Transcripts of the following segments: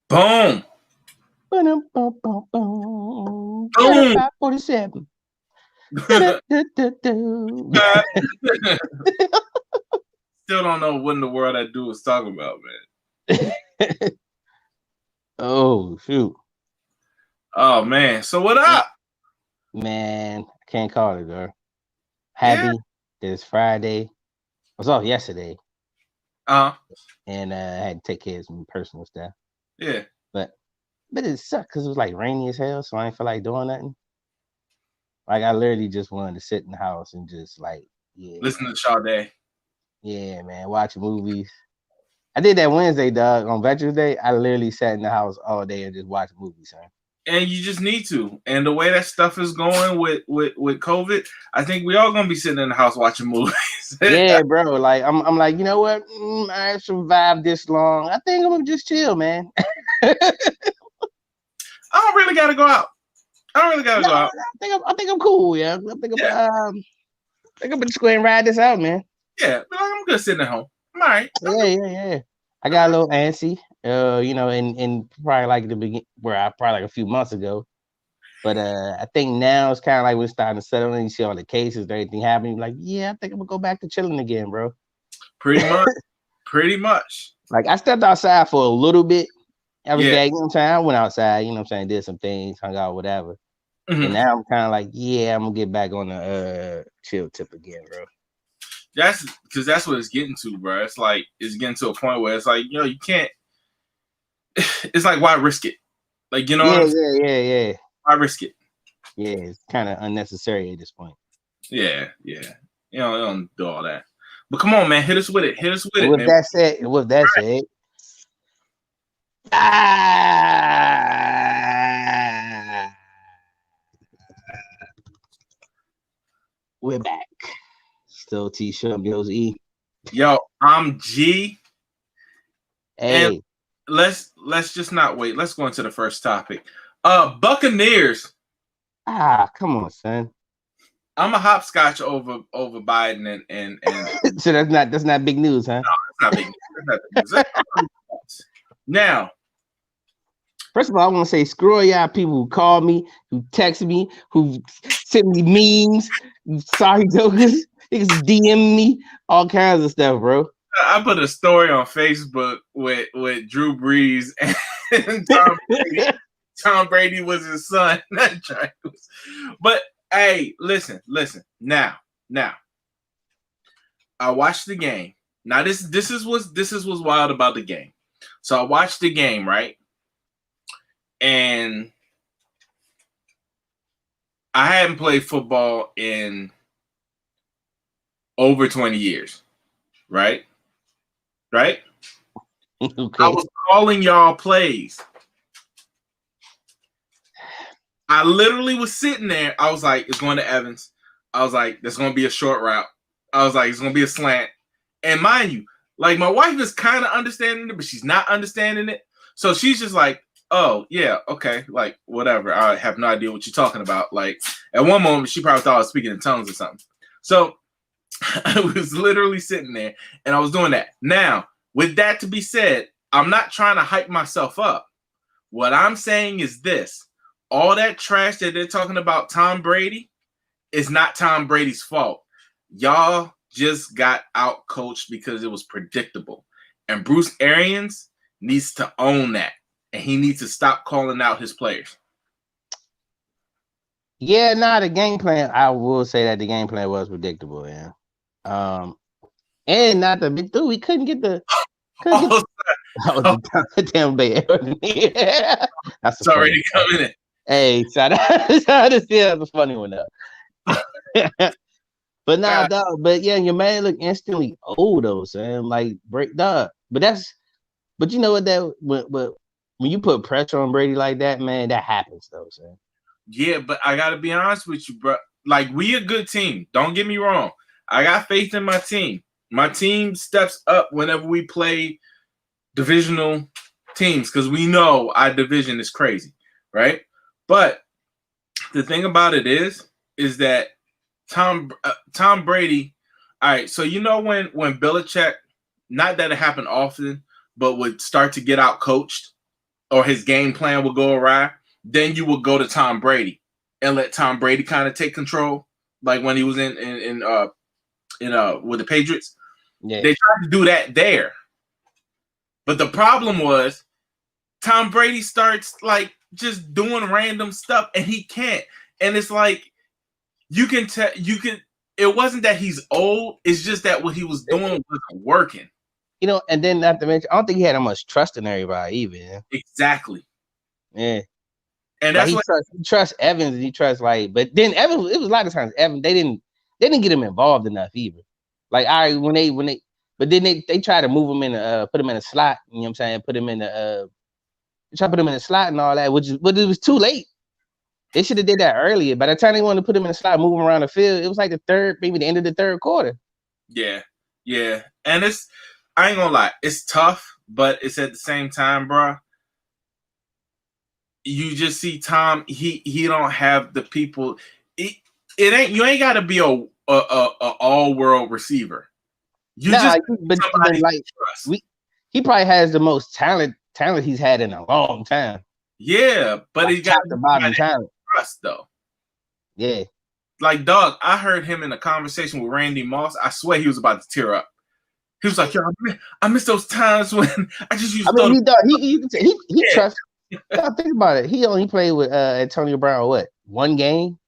Boom. Boom. Boom. 47. Still don't know what in the world that dude was talking about, man. Oh, shoot. Oh man. So what up? Man, I can't call it, girl. Yeah. Happy that it's Friday. I was off yesterday Uh and I had to take care of some personal stuff. yeah. But it sucked because it was like rainy as hell, so I ain't feel like doing nothing. Like I literally just wanted to sit in the house and just like, yeah, Listen to Sade. yeah, man, watch movies. I did that Wednesday, dog, on Veterans Day. I literally sat in the house all day and just watched movies, son. And you just need to. And the way that stuff is going with COVID, I think we all gonna be sitting in the house watching movies. Yeah, bro. Like I'm like, you know what? I survived this long. I think I'm gonna just chill, man. I don't really gotta go out. I don't really gotta go out. I think I'm cool, yeah. I think I'm just go ahead and ride this out, man. Yeah, but I'm good sitting at home. I'm all right. Yeah. I got a little antsy, you know, in probably like the beginning, where I probably like a few months ago. But I think now it's kind of like we're starting to settle in. You see all the cases, everything happening. Like, yeah, I think I'm gonna go back to chilling again, bro. Pretty much. Pretty much. Like I stepped outside for a little bit every Yeah. day. You know what I'm saying? I went outside, you know what I'm saying, did some things, hung out, whatever. Mhm. And now I'm kind of like, yeah, I'm gonna get back on the chill tip again, bro. That's because that's what it's getting to, bro. It's like it's getting to a point where it's like, you know, you can't. It's like, why risk it? Like, you know what I'm saying? Yeah. Why risk it? Yeah, it's kind of unnecessary at this point. Yeah. You don't do all that. But come on, man, hit us with it. Hit us with it, With man. that said, we're back. Still T-shirt, Bills E. Yo, I'm G. Hey. And let's just not wait. Let's go into the first topic. Buccaneers. Come on, son. I'm a hopscotch over Biden and So that's not big news, huh? No, it's not big news. That's not big news. Now, first of all, I want to say screw all y'all people who call me, who text me, who send me memes, sorry jokers, niggas DM me, all kinds of stuff, bro. I put a story on Facebook with Drew Brees and Tom Brady. Tom Brady was his son. But hey, listen. Now, I watched the game. Now this is what's wild about the game. So I watched the game, right? And I hadn't played football in over 20 years, right? Okay. I was calling y'all plays. I literally was sitting there. I was like, it's going to Evans. I was like, there's going to be a short route. I was like, it's going to be a slant. And mind you, like my wife is kind of understanding it, but she's not understanding it. So she's just like, oh, yeah, okay, like whatever. I have no idea what you're talking about. Like at one moment, she probably thought I was speaking in tongues or something. So I was literally sitting there and I was doing that. Now, with that to be said, I'm not trying to hype myself up. What I'm saying is this. All that trash that they're talking about Tom Brady is not Tom Brady's fault. Y'all just got out coached because it was predictable. And Bruce Arians needs to own that. And he needs to stop calling out his players. Yeah, the game plan, I will say that the game plan was predictable, yeah. And not the big dude, we couldn't get the damn Bay. Yeah. That's already coming in. Hey, shout out to see that's a funny one though. But nah, dog. But yeah, your man look instantly old though, son. Like break dog. But you know what that but when you put pressure on Brady like that, man, that happens though, son. Yeah, but I gotta be honest with you, bro. Like we a good team. Don't get me wrong. I got faith in my team. My team steps up whenever we play divisional teams because we know our division is crazy, right? But the thing about it is that Tom Brady. All right, so you know when Belichick, not that it happened often, but would start to get out coached. or his game plan would go awry, then you would go to Tom Brady and let Tom Brady kind of take control, like when he was in with the Patriots. Yeah. They tried to do that there, but the problem was Tom Brady starts like just doing random stuff, and he can't. And it's like you can tell It wasn't that he's old; it's just that what he was doing wasn't working. You know, and then not to mention, I don't think he had that much trust in everybody either. Exactly. Yeah. And like that's he trusts Evans, and he trusts but then Evans, it was a lot of times Evans, they didn't get him involved enough either. Like, all right, but then they try to move him in put him in a slot, you know what I'm saying? Put him in the try to put him in a slot and all that, but it was too late. They should have did that earlier. By the time they wanted to put him in a slot, move him around the field, it was like maybe the end of the third quarter. Yeah. And I ain't gonna lie, it's tough, but it's at the same time, bro. You just see Tom. He don't have the people. You ain't got to be a all world receiver. You just but like he probably has the most talent he's had in a long time. Yeah, but he got the bottom talent trust though. Yeah, like dog. I heard him in a conversation with Randy Moss. I swear he was about to tear up. He was like, "Yo, I miss those times when I just used." He trusts. Think about it. He only played with Antonio Brown one game.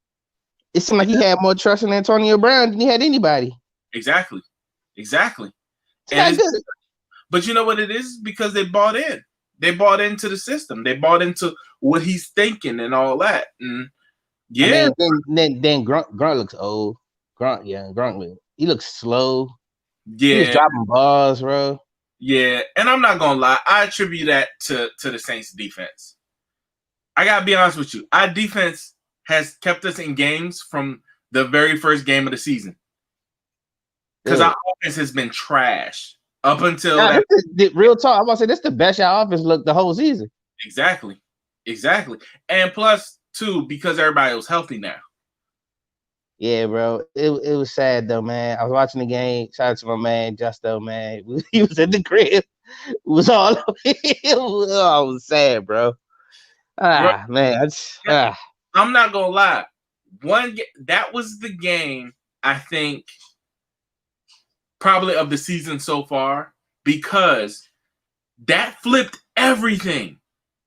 It seemed like he had more trust in Antonio Brown than he had anybody. Exactly. But you know what it is? Because they bought in. They bought into the system. They bought into what he's thinking and all that. And yeah. Then Grunt looks old. Grunt he looks slow. Yeah. He's dropping balls, bro. Yeah, and I'm not gonna lie, I attribute that to the Saints defense. I gotta be honest with you. Our defense has kept us in games from the very first game of the season. Because our offense has been trash up until real talk. I'm about to say this is the best our offense looked the whole season. Exactly. And plus, too, because everybody was healthy now. Yeah, bro. It was sad though, man. I was watching the game. Shout out to my man Justo, man. He was in the crib. It was all I was sad, bro. Man. I'm not gonna lie. That was the game, I think, probably of the season so far, because that flipped everything.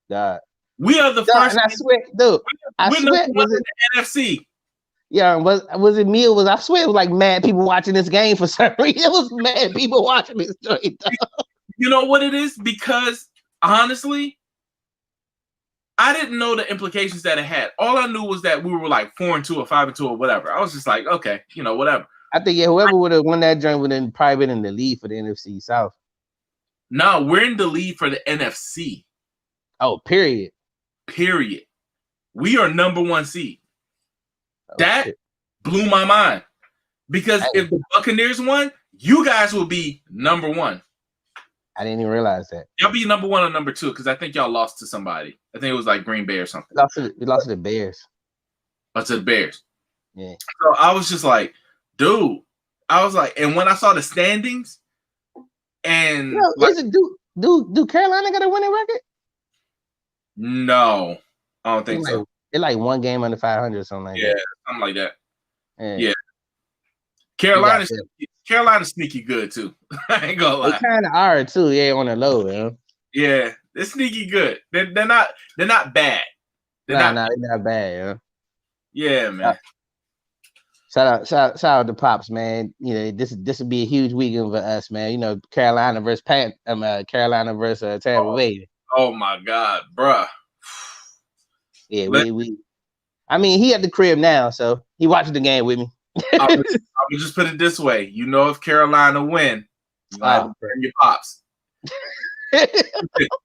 God. We are the first. And I swear, dude. We're number one in the NFC. Yeah, was it me or I swear it was like mad people watching this game for some reason. It was mad people watching this joint. You know what it is? Because honestly, I didn't know the implications that it had. All I knew was that we were like 4-2 or 5-2 or whatever. I was just like, okay, whatever. I think whoever would have won that joint would have probably been in the lead for the NFC South. No, we're in the lead for the NFC. Oh, period. We are number one seed. That blew my mind, because if the Buccaneers won, you guys will be number one. I didn't even realize that. Y'all be number one or number two, because I think y'all lost to somebody. I think it was like Green Bay or something. We lost to the Bears. To the Bears. Yeah. So I was just like, dude. I was like, and when I saw the standings, and do Carolina got a winning record? No, I don't think so. They're like one game under 500 or something like that. Yeah, something like that. Yeah. Carolina's sneaky good too. I ain't gonna lie. They kind of are too. Yeah, on the low, man. Yeah, they're sneaky good. They're not bad. They're not bad. Yeah, man. Shout out to Pops, man. This would be a huge weekend for us, man. Carolina versus Tampa Bay. Oh my God, bruh. Yeah, I mean, he at the crib now, so he watching the game with me. I would just put it this way: if Carolina win, you have to turn your Pops. They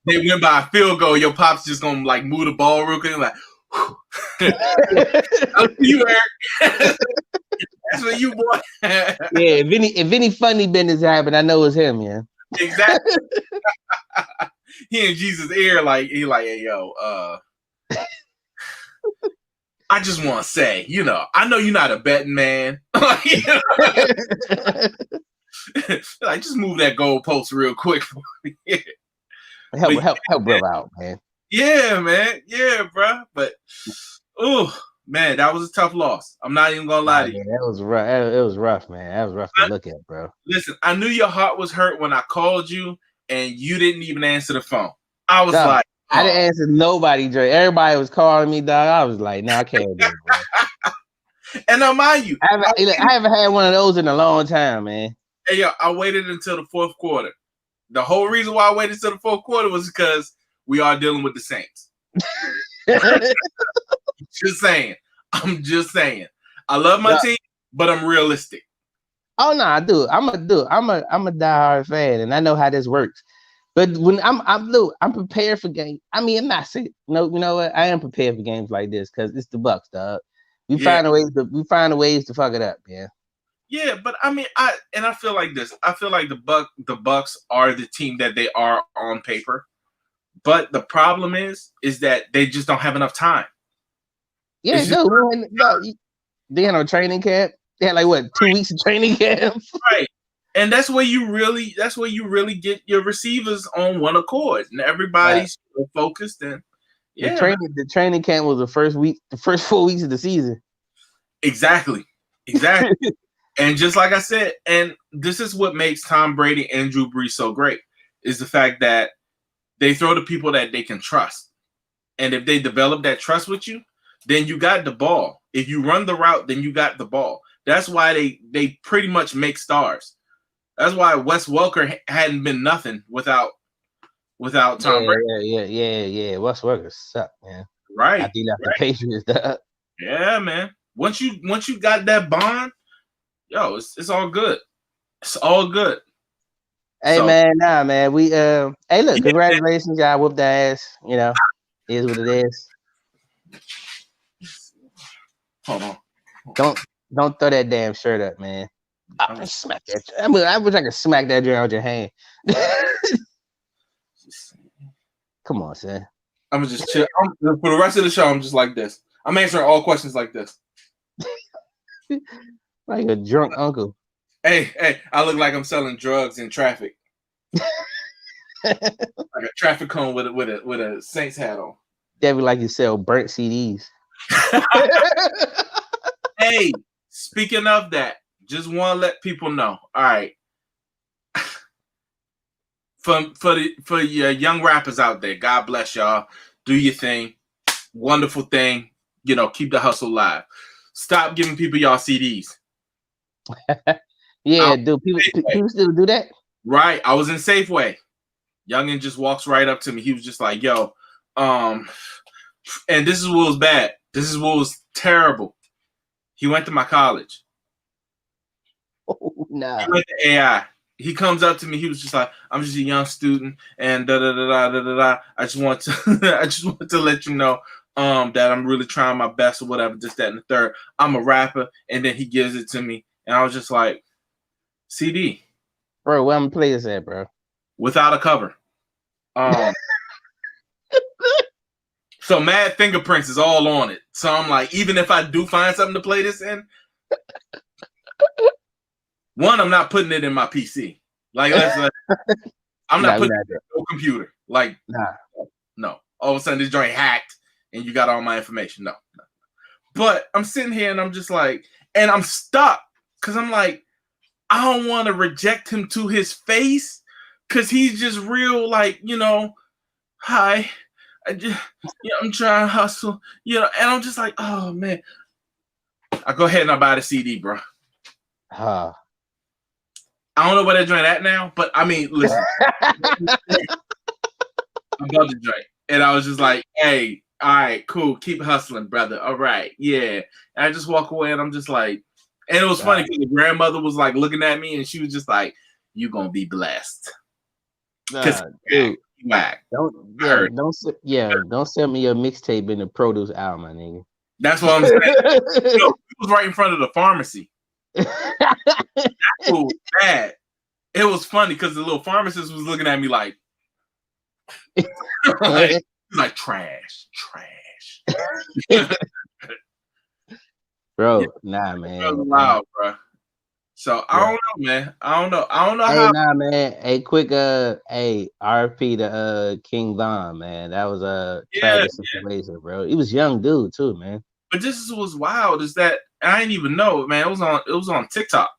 win by a field goal. Your Pops just gonna like move the ball real quick, like. That's you, Eric. That's what you boy. Yeah, if any funny business happen, I know it's him, yeah. Exactly. He in Jesus' ear, he like, hey, yo, I just want to say, I know you're not a betting man. Like, just move that goalpost real quick for me. Help bro out, man. Yeah, man. Yeah, bro. But oh man, that was a tough loss. I'm not even gonna lie Nah, to you. man, that was rough. It was rough, man. That was rough to look at, bro. Listen, I knew your heart was hurt when I called you and you didn't even answer the phone. I was Dog, like, I didn't oh. answer nobody, Dre. Everybody was calling me, dog. I was like, nah, I can't do it, bro. And now, mind you, I haven't had one of those in a long time, man. hey, yo, I waited until the fourth quarter. The whole reason why I waited until the fourth quarter was because we are dealing with the Saints. Just saying. I'm just saying. I love my team, but I'm realistic. Oh no, I do. I'm a diehard fan, and I know how this works. But when I'm prepared for games. I mean, I'm not saying no. You know what? I am prepared for games like this because it's the Bucks, dog. We find a ways to fuck it up, man. Yeah, but I mean, I feel like this. I feel like the Bucks are the team that they are on paper, but the problem is that they just don't have enough time. Yeah, no, they had no training camp. They had like what 2 weeks of training camp, right? And that's where you really get your receivers on one accord, and everybody's focused. And yeah, the training camp was the first 4 weeks of the season. Exactly. And just like I said, and this is what makes Tom Brady and Drew Brees so great, is the fact that they throw to people that they can trust. And if they develop that trust with you, then you got the ball. If you run the route, then you got the ball. That's why they pretty much make stars. That's why Wes Welker hadn't been nothing without Tom Brady. Yeah. Wes Welker suck, man. Right. I think that's the Patriots, dog. Yeah, man. Once you got that bond, yo, it's all good. It's all good. Hey, man, we hey, look, congratulations, y'all whooped the ass. You know, it is what it is. Hold on. Don't throw that damn shirt up, man. I smack that. I wish I could smack that joint out your hand. Come on, son. I'm gonna just chill. For the rest of the show, I'm just like this. I'm answering all questions like this. Like a drunk uncle. Hey, I look like I'm selling drugs in traffic. Like a traffic cone with a Saints hat on. That'd be like you sell burnt CDs. Hey, speaking of that, just want to let people know. All right, for your young rappers out there, God bless y'all. Do your thing, wonderful thing. You know, keep the hustle alive. Stop giving people y'all CDs. Yeah, do people still do that? Right. I was in Safeway. Youngin just walks right up to me. He was just like, yo, and this is what was bad. This is what was terrible. He went to my college. Oh, nah. He went to AI. He comes up to me. He was just like, I'm just a young student, and da da da da da da. I just want to let you know that I'm really trying my best or whatever, this, that, and the third. I'm a rapper. And then he gives it to me. And I was just like, CD. Bro, where I'm gonna play this at, bro? Without a cover. So mad fingerprints is all on it. So I'm like, even if I do find something to play this in, one, I'm not putting it in my PC. Like, I'm not putting it in no computer. Like, no. All of a sudden, this joint hacked, and you got all my information. No. But I'm sitting here, and I'm just like, and I'm stuck because I'm like, I don't want to reject him to his face because he's just real, like, you know, hi. I'm trying to hustle, you know, and I'm just like, oh man. I go ahead and I buy the CD, bro. I don't know where they're doing that now, but I mean, listen. I bought the joint, and I was just like, hey, all right, cool, keep hustling, brother. All right, yeah. And I just walk away, and I'm just like, and it was funny because the grandmother was like looking at me, and she was just like, "You gonna be blessed." Dude. Don't send me your mixtape in the produce album, my nigga. That's what I'm saying. It was right in front of the pharmacy. That was bad. It was funny because the little pharmacist was looking at me like trash. Bro, nah, man. That was loud, bro. So I Yeah. don't know, man. I don't know. I don't know Hey, how. nah, man. Hey, quick, hey, RP to King Von, man. That was a Yeah, tragic situation, bro. He was young dude too, man. but this is what's wild is that I didn't even know, man. It was on TikTok.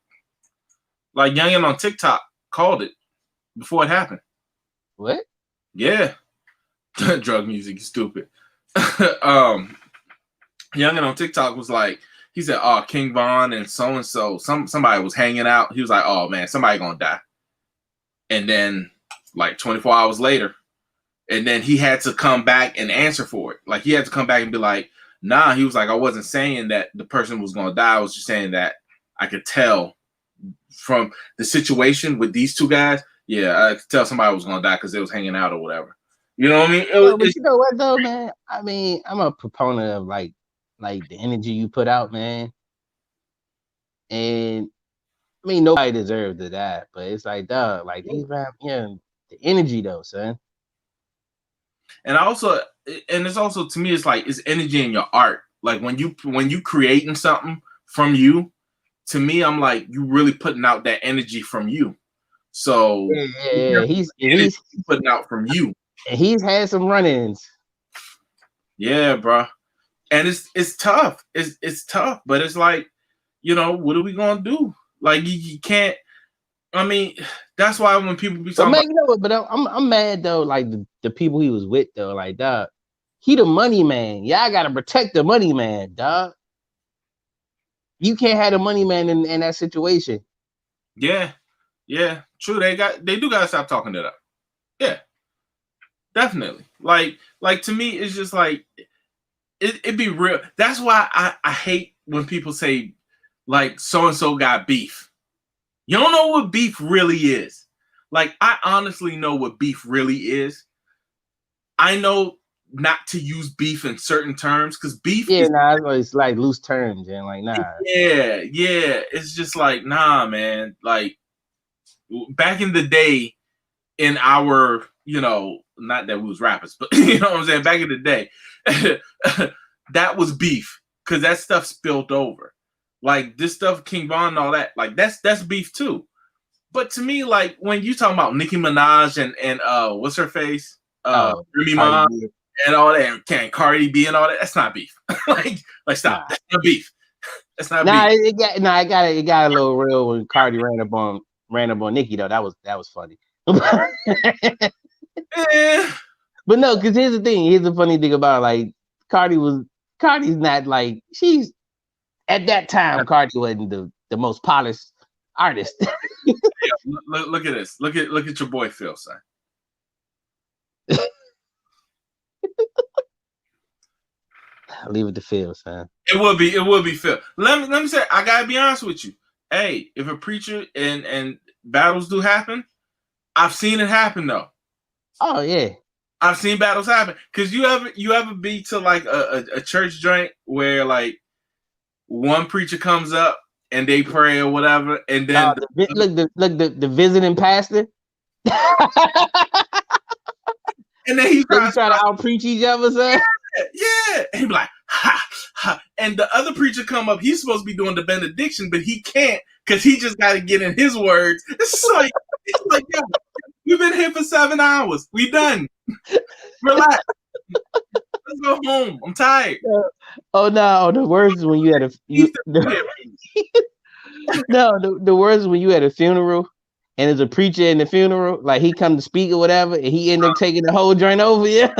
Like Youngin on TikTok called it before it happened. What? Yeah, drug music is stupid. Youngin on TikTok was like, he said, "Oh, King Von and so, somebody was hanging out." He was like, "Oh man, somebody gonna die." And then, like 24 hours later, and then he had to come back and answer for it. Like he had to come back and be like, "Nah." He was like, "I wasn't saying that the person was gonna die. I was just saying that I could tell from the situation with these two guys. Yeah, I could tell somebody was gonna die because they was hanging out or whatever." You know what I mean? Yo, but you know what though, man? I mean, I'm a proponent of like the energy you put out, man. And I mean, nobody deserves to die, but it's like, dog, like these rap, yeah, the energy though, son. and it's also to me, it's like it's energy in your art. Like when you creating something from you, to me, I'm like you really putting out that energy from you. So Yeah. He's putting out from you. he's had some run-ins. Yeah, bro. And it's tough. It's tough, but it's like, what are we gonna do? Like you can't. I mean, that's why when people be But talking man, about, you know what? But I'm mad though. Like the people he was with though, like dog, he the money man. Y'all gotta protect the money man, dog. You can't have the money man in that situation. yeah, true. They do gotta stop talking it up. Yeah, definitely. Like to me, it's just like it be real. That's why I hate when people say like so and so got beef. You don't know what beef really is. Like I honestly know what beef really is. I know not to use beef in certain terms because beef Yeah, is, nah, it's like loose terms, and like nah. yeah. It's just like, nah, man. Like back in the day, in our, not that we was rappers, but you know what I'm saying. Back in the day, that was beef because that stuff spilled over. Like this stuff, King Von and all that. Like that's beef too. But to me, like when you talking about Nicki Minaj and what's her face, Oh, Remy Cardi Ma B. and all that, and Cardi B and all that, that's not beef. like stop, Nah, that's not beef. That's not nah, beef. it got a little real when Cardi ran up on Nicki though. That was funny. Eh, But no, because here's the thing. Here's the funny thing about it, like Cardi's not like she's at that time. Cardi wasn't the most polished artist. look at this. Look at your boy Phil, son. Leave it to Phil, son. It would be Phil. Let me say, I gotta be honest with you. Hey, if a preacher and battles do happen, I've seen it happen though. Oh yeah. I've seen battles happen. Cause you ever be to like a church joint where like one preacher comes up and they pray or whatever, and then The visiting pastor. and then he They tries be trying to out preach each other, son. yeah. And he be like, ha, ha. And the other preacher come up, he's supposed to be doing the benediction, but he can't because he just got to get in his words. It's like, yo, we've been here for 7 hours. We done. Relax. Let's go home. I'm tired. Oh no, the worst is when you had the worst is when you had a funeral and there's a preacher in the funeral, like he come to speak or whatever, and he end up taking the whole joint over. Yeah.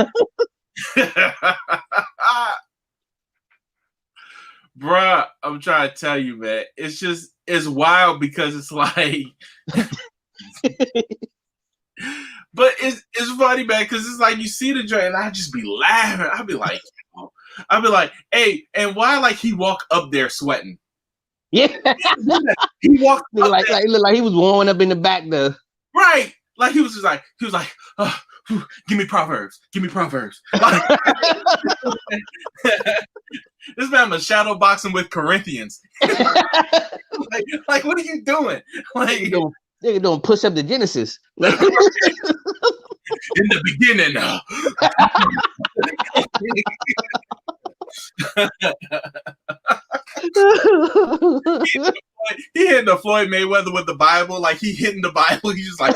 Bruh, I'm trying to tell you, man. It's wild because it's like, but it's funny, man, because it's like you see the joint and I just be laughing. I'll be like, hey, and why like he walk up there sweating? Yeah. He walked up like there. it looked like he was warming up in the back there. Right. Like he was like, oh, give me Proverbs. Give me Proverbs. Like, this man was shadow boxing with Corinthians. like, what are you doing? Like, they don't push up the Genesis. In the beginning. the Floyd Mayweather with the Bible, like he hitting the Bible. He's just like,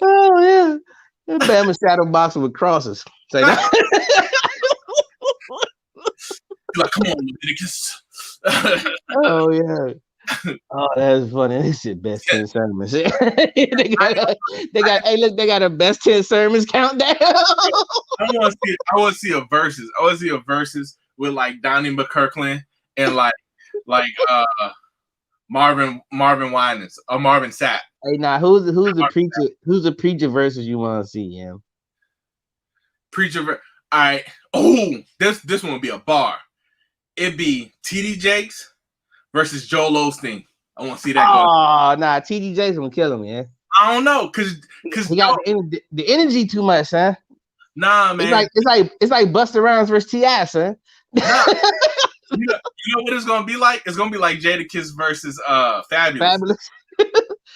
oh yeah, that Bama shadow boxing with crosses. Say that. like, come on, Leviticus. Oh yeah. Oh, that's funny. This shit best 10 sermons. they got hey look, they got a best 10 sermons countdown. I want to see a verses. I want to see a verses with like Donnie McKirkland and like Marvin Winans or Marvin Sapp. Hey, now who's the preacher? Who's the preacher versus you want to see? Yeah, Preacher. All right. Oh, this one would be a bar. It'd be TD Jakes versus Joel Osteen. I want to see that. Oh, nah, TD Jakes gonna kill him, man. I don't know, cause he got the energy too much, huh? Nah, man. It's like Busta Rhymes versus T.I., son. Nah. You know what it's gonna be like? It's gonna be like Jadakiss versus Fabulous.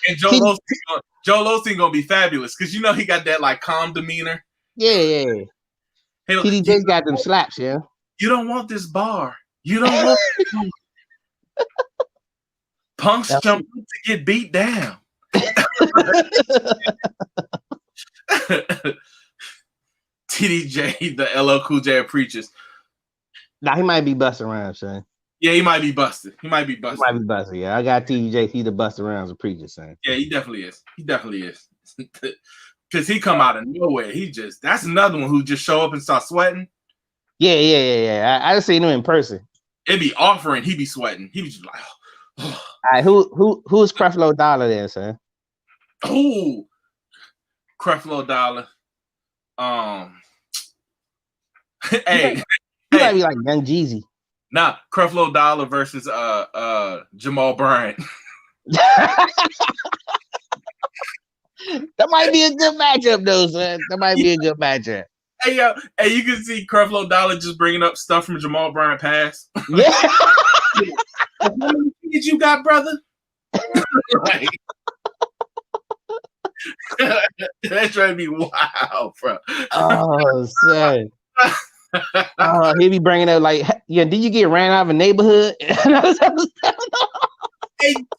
And Joel Osteen gonna be Fabulous because you know he got that like calm demeanor. Yeah. Hey, TD Jakes got them slaps, yeah. You don't want this bar. You don't want punks jump to get beat down. TDJ, the LL Cool J of preachers. Nah, he might be Busta Rhymes, son. Yeah, he might be busted. Yeah, I got TDJ. He the Busta Rhymes of preachers, son. Yeah, he definitely is. Because he come out of nowhere. That's another one who just show up and start sweating. Yeah. I just seen him in person. It'd be offering. He'd be sweating. He'd be just like, oh. All right, who's Creflo Dollar there, son? Oh, Creflo Dollar. Hey, he might be like Young Jeezy. Nah, Creflo Dollar versus Jamal Bryant. That might be a good matchup, though, son. That might be a good matchup. Hey, you can see Creflo Dollar just bringing up stuff from Jamal Bryant past. Yeah. How many kids you got, brother? Like, that's trying to be wild, bro. Oh, son. He be bringing up like, yeah, did you get ran out of a neighborhood? Hey,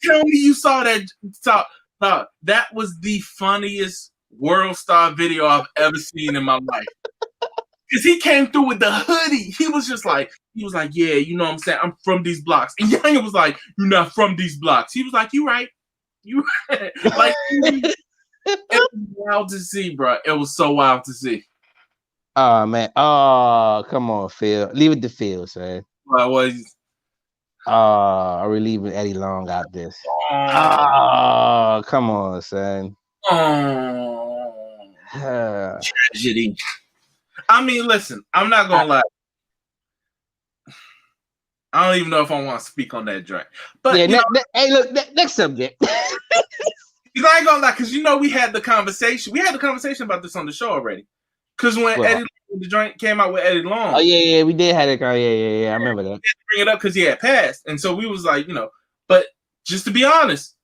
tell me you saw that. That was the funniest World Star video I've ever seen in my life. Because he came through with the hoodie. He was like, yeah, you know what I'm saying? I'm from these blocks. And Young was like, you're not from these blocks. He was like, you right. Like, it was wild to see, bro. It was so wild to see. Oh, man. Oh, come on, Phil. Leave it to Phil, son. Are we leaving Eddie Long out this? Oh, come on, son. Tragedy. I mean, listen, I'm not gonna lie. I don't even know if I want to speak on that joint. But yeah, hey, look, next subject. I ain't gonna lie, because we had the conversation. We had the conversation about this on the show already. Because when the joint came out with Eddie Long. Oh yeah, we did have that. Yeah, I remember that. We had to bring it up because he had passed, and so we was like, But just to be honest,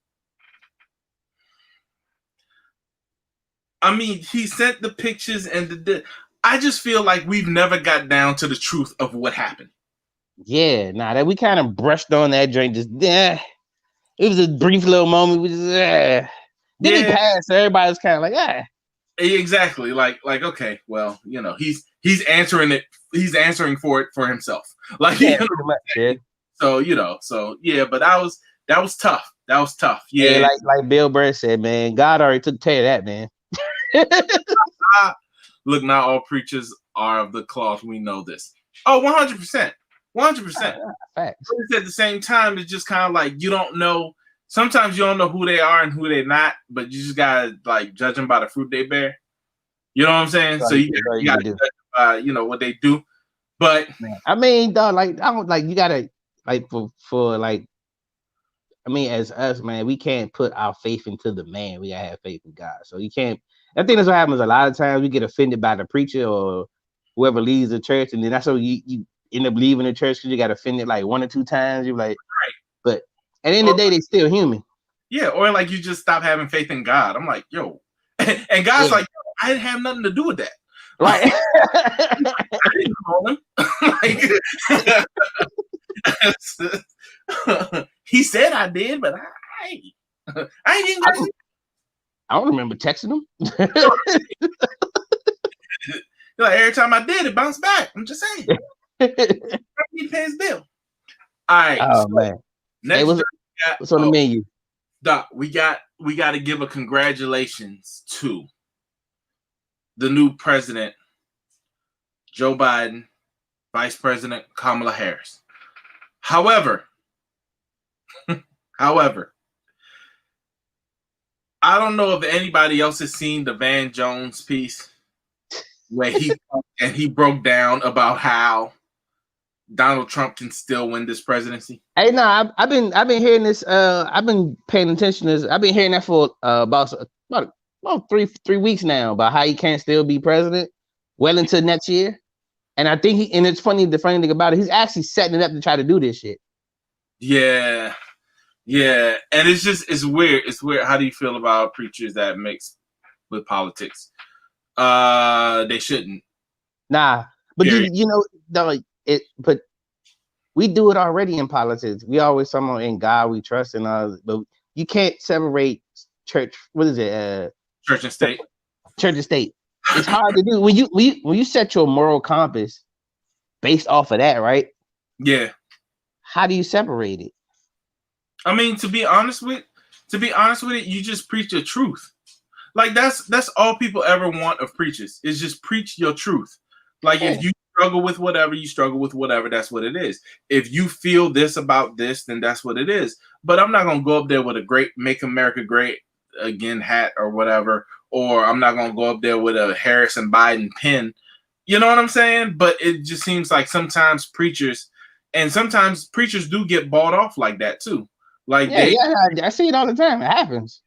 I mean, he sent the pictures and I just feel like we've never got down to the truth of what happened. Yeah, that we kind of brushed on that joint. Just it was a brief little moment. We just Then he passed. So everybody was kind of like, Exactly. Like, okay, well, he's answering it. He's answering for it for himself. Like, So but that was tough. That was tough. Yeah, like Bill Burr said, man, God already took care of that, man. Look, not all preachers are of the cloth. We know this. Oh, 100%. 100%. But at the same time, it's just kind of like you don't know. Sometimes you don't know who they are and who they're not, but you just gotta like judge them by the fruit they bear. You know what I'm saying? So you gotta judge by what they do. But I mean, dog, like I don't like you gotta like for like. I mean, as us, man, we can't put our faith into the man. We gotta have faith in God. So you can't. I think that's what happens a lot of times. We get offended by the preacher or whoever leads the church, and then that's how you end up leaving the church because you got offended like 1 or 2 times. You're like, right. But at the end of the day, they still human. Yeah, or like you just stop having faith in God. I'm like, yo, and God's like, yo, I didn't have nothing to do with that. Right. I didn't call him. He said I did, but I didn't I go. don't remember texting him. Like every time I did, it bounced back. I'm just saying. He pays bill. All right. Oh So man. next, Hey, what's on the menu? Doc, we got to give a congratulations to the new president, Joe Biden, Vice President Kamala Harris. However, I don't know if anybody else has seen the Van Jones piece where he broke down about how Donald Trump can still win this presidency. Hey, no, I've been hearing this. I've been paying attention to this. I've been hearing that for about 3 weeks now about how he can't still be president well into next year. And I think and it's funny. The funny thing about it, he's actually setting it up to try to do this shit. Yeah, and it's weird. It's weird. How do you feel about preachers that mix with politics? They shouldn't. Nah, but you know, but we do it already in politics. We always talk about in God we trust and all, but you can't separate church. What is it? Church and state. Church and state. It's hard to do when you set your moral compass based off of that, right? Yeah. How do you separate it? I mean, to be honest with it, you just preach the truth. Like that's all people ever want of preachers is just preach your truth. Like if you struggle with whatever, you struggle with whatever, that's what it is. If you feel this about this, then that's what it is. But I'm not gonna go up there with a great Make America Great Again hat or whatever, or I'm not gonna go up there with a Harris and Biden pin. You know what I'm saying? But it just seems like sometimes preachers do get bought off like that too. Like I see it all the time. It happens.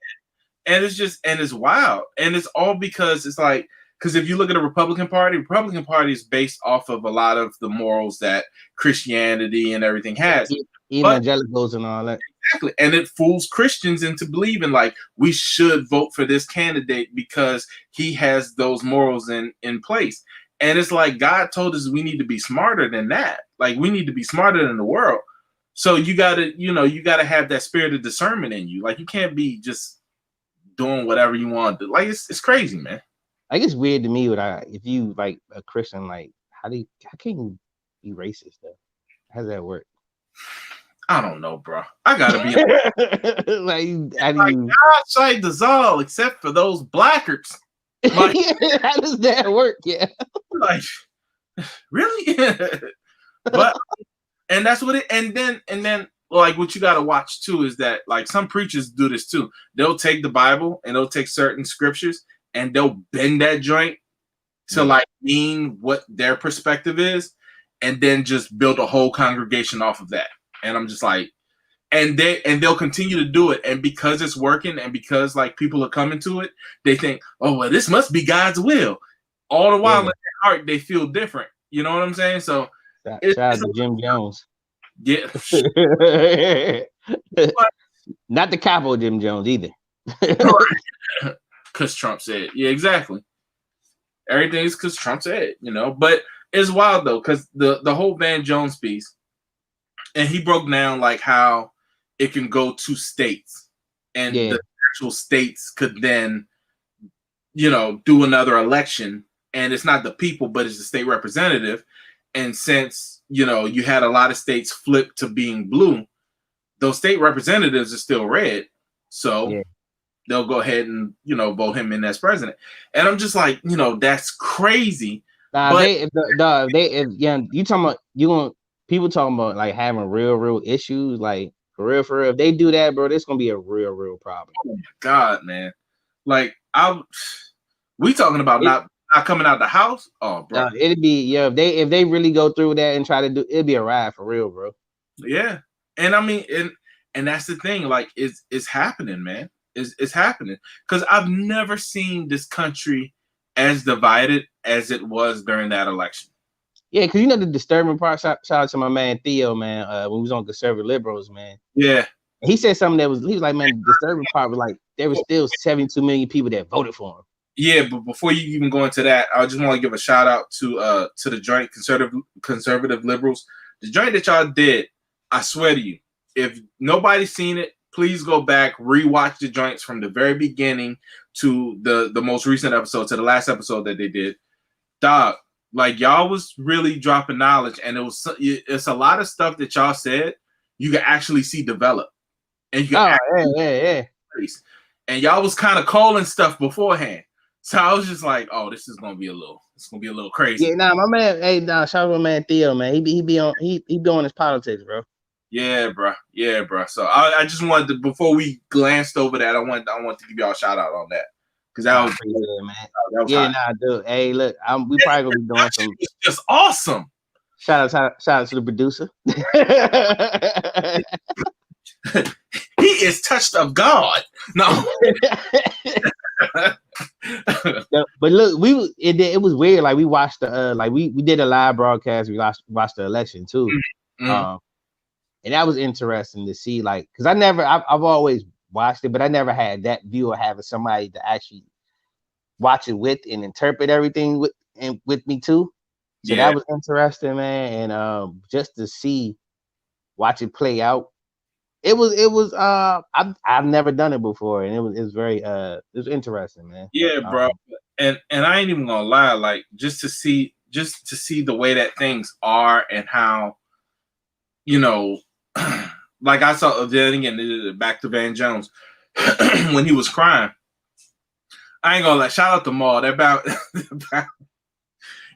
And it's wild. And it's all because it's like, because if you look at the Republican Party is based off of a lot of the morals that Christianity and everything has. Evangelicals and all that. Exactly. And it fools Christians into believing like we should vote for this candidate because he has those morals in place. And it's like God told us we need to be smarter than that. Like we need to be smarter than the world. So you gotta have that spirit of discernment in you. Like you can't be just doing whatever you want to do. Like it's crazy, man. Like it's weird to me if you like a Christian, like how can you be racist though? How does that work? I don't know, bro. I gotta be God saved us all except for those blackers. Like, how does that work? Yeah. Like really? But and that's what it and then like what you gotta watch too is that like some preachers do this too. They'll take the Bible and they'll take certain scriptures and they'll bend that joint to like mean what their perspective is, and then just build a whole congregation off of that. And I'm just like, and they'll continue to do it, and because it's working, and because like people are coming to it, they think, oh well, this must be God's will. All the while in their heart, they feel different. You know what I'm saying? So shout out to Jim Jones. Yeah. Not the capo Jim Jones either. Because Trump said it. Yeah, exactly. Everything's because Trump said it, you know. But it's wild though, because the whole Van Jones piece, and he broke down like how it can go to states, and the actual states could then, do another election, and it's not the people, but it's the state representative. And since you had a lot of states flip to being blue, those state representatives are still red, so they'll go ahead and vote him in as president. And I'm just like, that's crazy. Nah, but you talking about people talking about like having real issues, like for real. If they do that, bro, this gonna be a real problem. Oh my God, man! Like we talking about not coming out the house. Oh, bro, it'd be if they really go through that and try to do, it'd be a ride for real, bro. Yeah, and I mean, and that's the thing. Like, it's happening, man. It's happening because I've never seen this country as divided as it was during that election. Yeah, because the disturbing part. Shout out to my man Theo, man. When we was on Conservative Liberals, man. Yeah, and he said something he was like, man, the disturbing part was like there was still 72 million people that voted for him. Yeah, but before you even go into that, I just want to give a shout out to the joint conservative liberals. The joint that y'all did, I swear to you, if nobody's seen it, please go back, rewatch the joints from the very beginning to the most recent episode, to the last episode that they did. Dog, like y'all was really dropping knowledge, and it's a lot of stuff that y'all said you can actually see develop, and you can yeah. And y'all was kind of calling stuff beforehand. So I was just like, oh, it's gonna be a little crazy. Yeah, my man, shout out to my man Theo, man. He be on his politics, bro. Yeah, bro. So I just wanted to, before we glanced over that, I want to give y'all a shout out on that. Because that was good, man. That was hot. Dude. Hey, look, we probably gonna be doing some. It's just awesome. Shout out to the producer. He is touched of God. No. But look, it was weird. Like we watched the we did a live broadcast. We watched the election too, and that was interesting to see. Like, because I've always watched it, but I never had that view of having somebody to actually watch it with and interpret everything with me too. So that was interesting, man. And just to watch it play out. It was I've never done it before, and it was very it was interesting, man. Yeah, bro. And I ain't even gonna lie, like just to see the way that things are and how, you know, like I saw then again back to Van Jones when he was crying. I ain't gonna lie, shout out to Maul. That about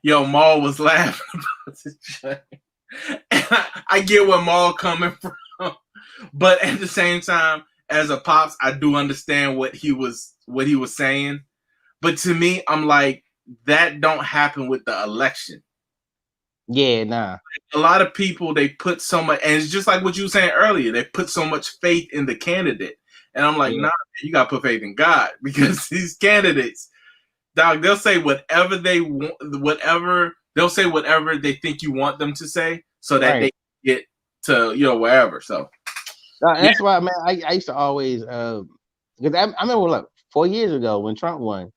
yo, Maul was laughing about this joint. I get where Maul coming from. But at the same time, as a pops, I do understand what he was saying. But to me, I'm like, that don't happen with the election. Yeah, nah. A lot of people, they put so much, and it's just like what you were saying earlier, they put so much faith in the candidate. And I'm like, nah, you gotta put faith in God, because these candidates, dog, they'll say whatever they want, they'll say whatever they think you want them to say, so that they get to, wherever. So that's why, man, I used to always because I remember like 4 years ago when Trump won,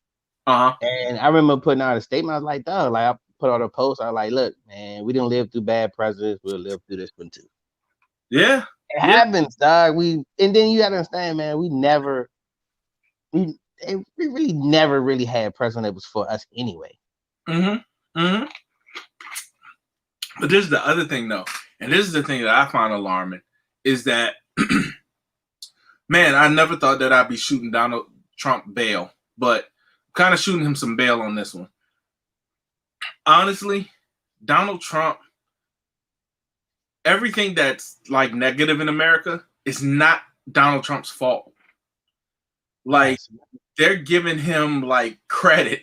and I remember putting out a statement. I was like, dog, like I put out a post. I was like, look, man, we didn't live through bad presidents. We'll live through this one too. Yeah, it happens, dog. And then you gotta understand, man, we really never really had a president that was for us anyway. But this is the other thing, though, and this is the thing that I find alarming, is that, man, I never thought that I'd be shooting Donald Trump bail, but I'm kind of shooting him some bail on this one. Honestly, Donald Trump, everything that's like negative in America is not Donald Trump's fault. Like, they're giving him like credit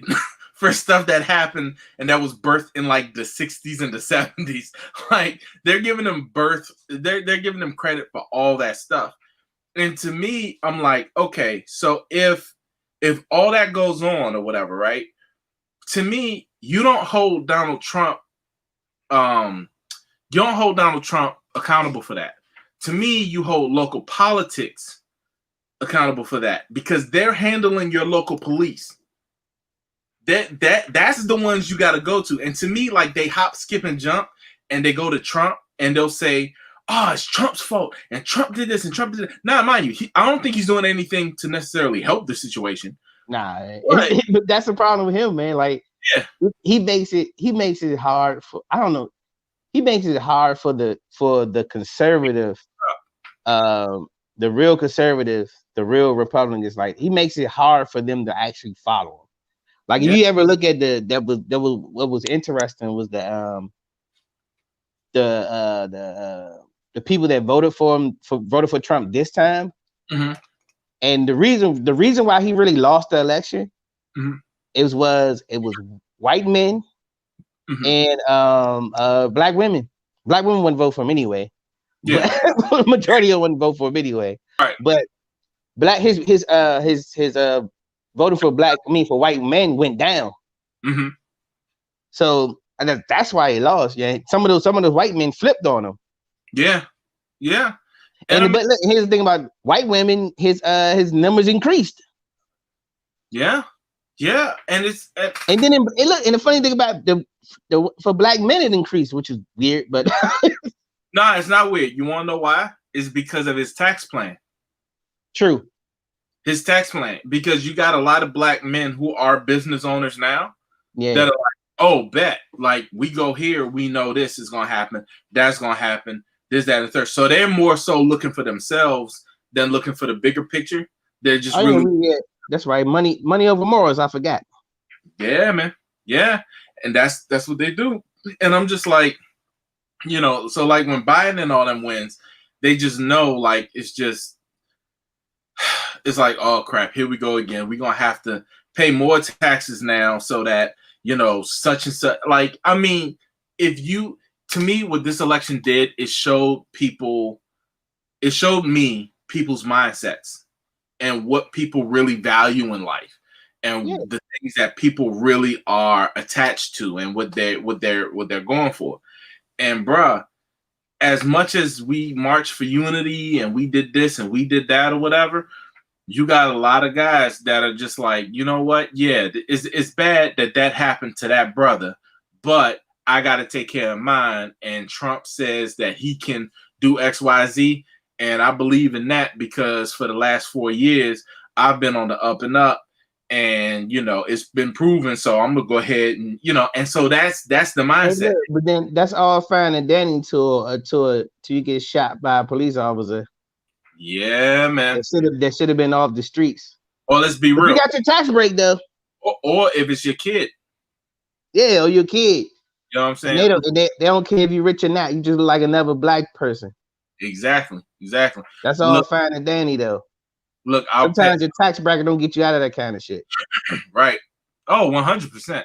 for stuff that happened and that was birthed in like the 60s and the 70s. Like, they're giving him they're giving him credit for all that stuff. And to me, I'm like, okay, so if all that goes on or whatever, right? To me, you don't hold Donald Trump accountable for that. To me, you hold local politics accountable for that, because they're handling your local police. That's the ones you got to go to. And to me, like, they hop, skip, and jump, and they go to Trump, and they'll say, "Oh, it's Trump's fault, and Trump did this, and Trump did that." Now, mind you, I don't think he's doing anything to necessarily help the situation. Nah, but that's the problem with him, man. Like, he makes it hard for, I don't know. He makes it hard for the conservative, the real conservative, the real Republicans. Like, he makes it hard for them to actually follow him. Like, if you ever look at what was interesting was the people that voted for him voted for Trump this time, and the reason why he really lost the election, it was white men and black women. Black women wouldn't vote for him anyway. Yeah, but majority of them wouldn't vote for him anyway. Right. But black his voting for white men went down. So that's why he lost. Yeah, some of those white men flipped on him. Yeah. But look, here's the thing about white women: his numbers increased. Yeah. Yeah, and it's And then look, and the funny thing about the for black men it increased, which is weird, but nah, it's not weird. You want to know why? It's because of his tax plan. true. His tax plan, because you got a lot of black men who are business owners now that Yeah. are like, oh, bet, like we go here, we know this is gonna happen, that's gonna happen, this, that, and third. So they're more so looking for themselves than looking for the bigger picture. They're just Oh really, yeah, that's right. Money over morals. I forgot. yeah, man, yeah, and that's what they do. And I'm just like, so like when Biden and all them wins, they just know like it's like, oh crap, here we go again. We're gonna have to pay more taxes now so that such and such. Like, I mean, if you to me, what this election did is showed me people's mindsets and what people really value in life and Yeah. the things that people really are attached to and what they're going for. And bruh, as much as we march for unity and we did this and we did that or whatever, you got a lot of guys that are just like, you know what? Yeah, it's bad that happened to that brother, but I got to take care of mine. And Trump says that he can do X, Y, Z. And I believe in that because for the last 4 years, I've been on the up and up and, it's been proven. So I'm going to go ahead and, and so that's the mindset. Look, but then that's all fine and dandy till you get shot by a police officer. Yeah, man. That should have been off the streets. Or let's be But real. you got your tax break though. Or if it's your kid. Yeah, or your kid. You know what I'm saying? And they don't care if you're rich or not. You just look like another black person. Exactly. That's all fine and dandy though. Look, sometimes your tax bracket don't get you out of that kind of shit. Right. Oh, 100%.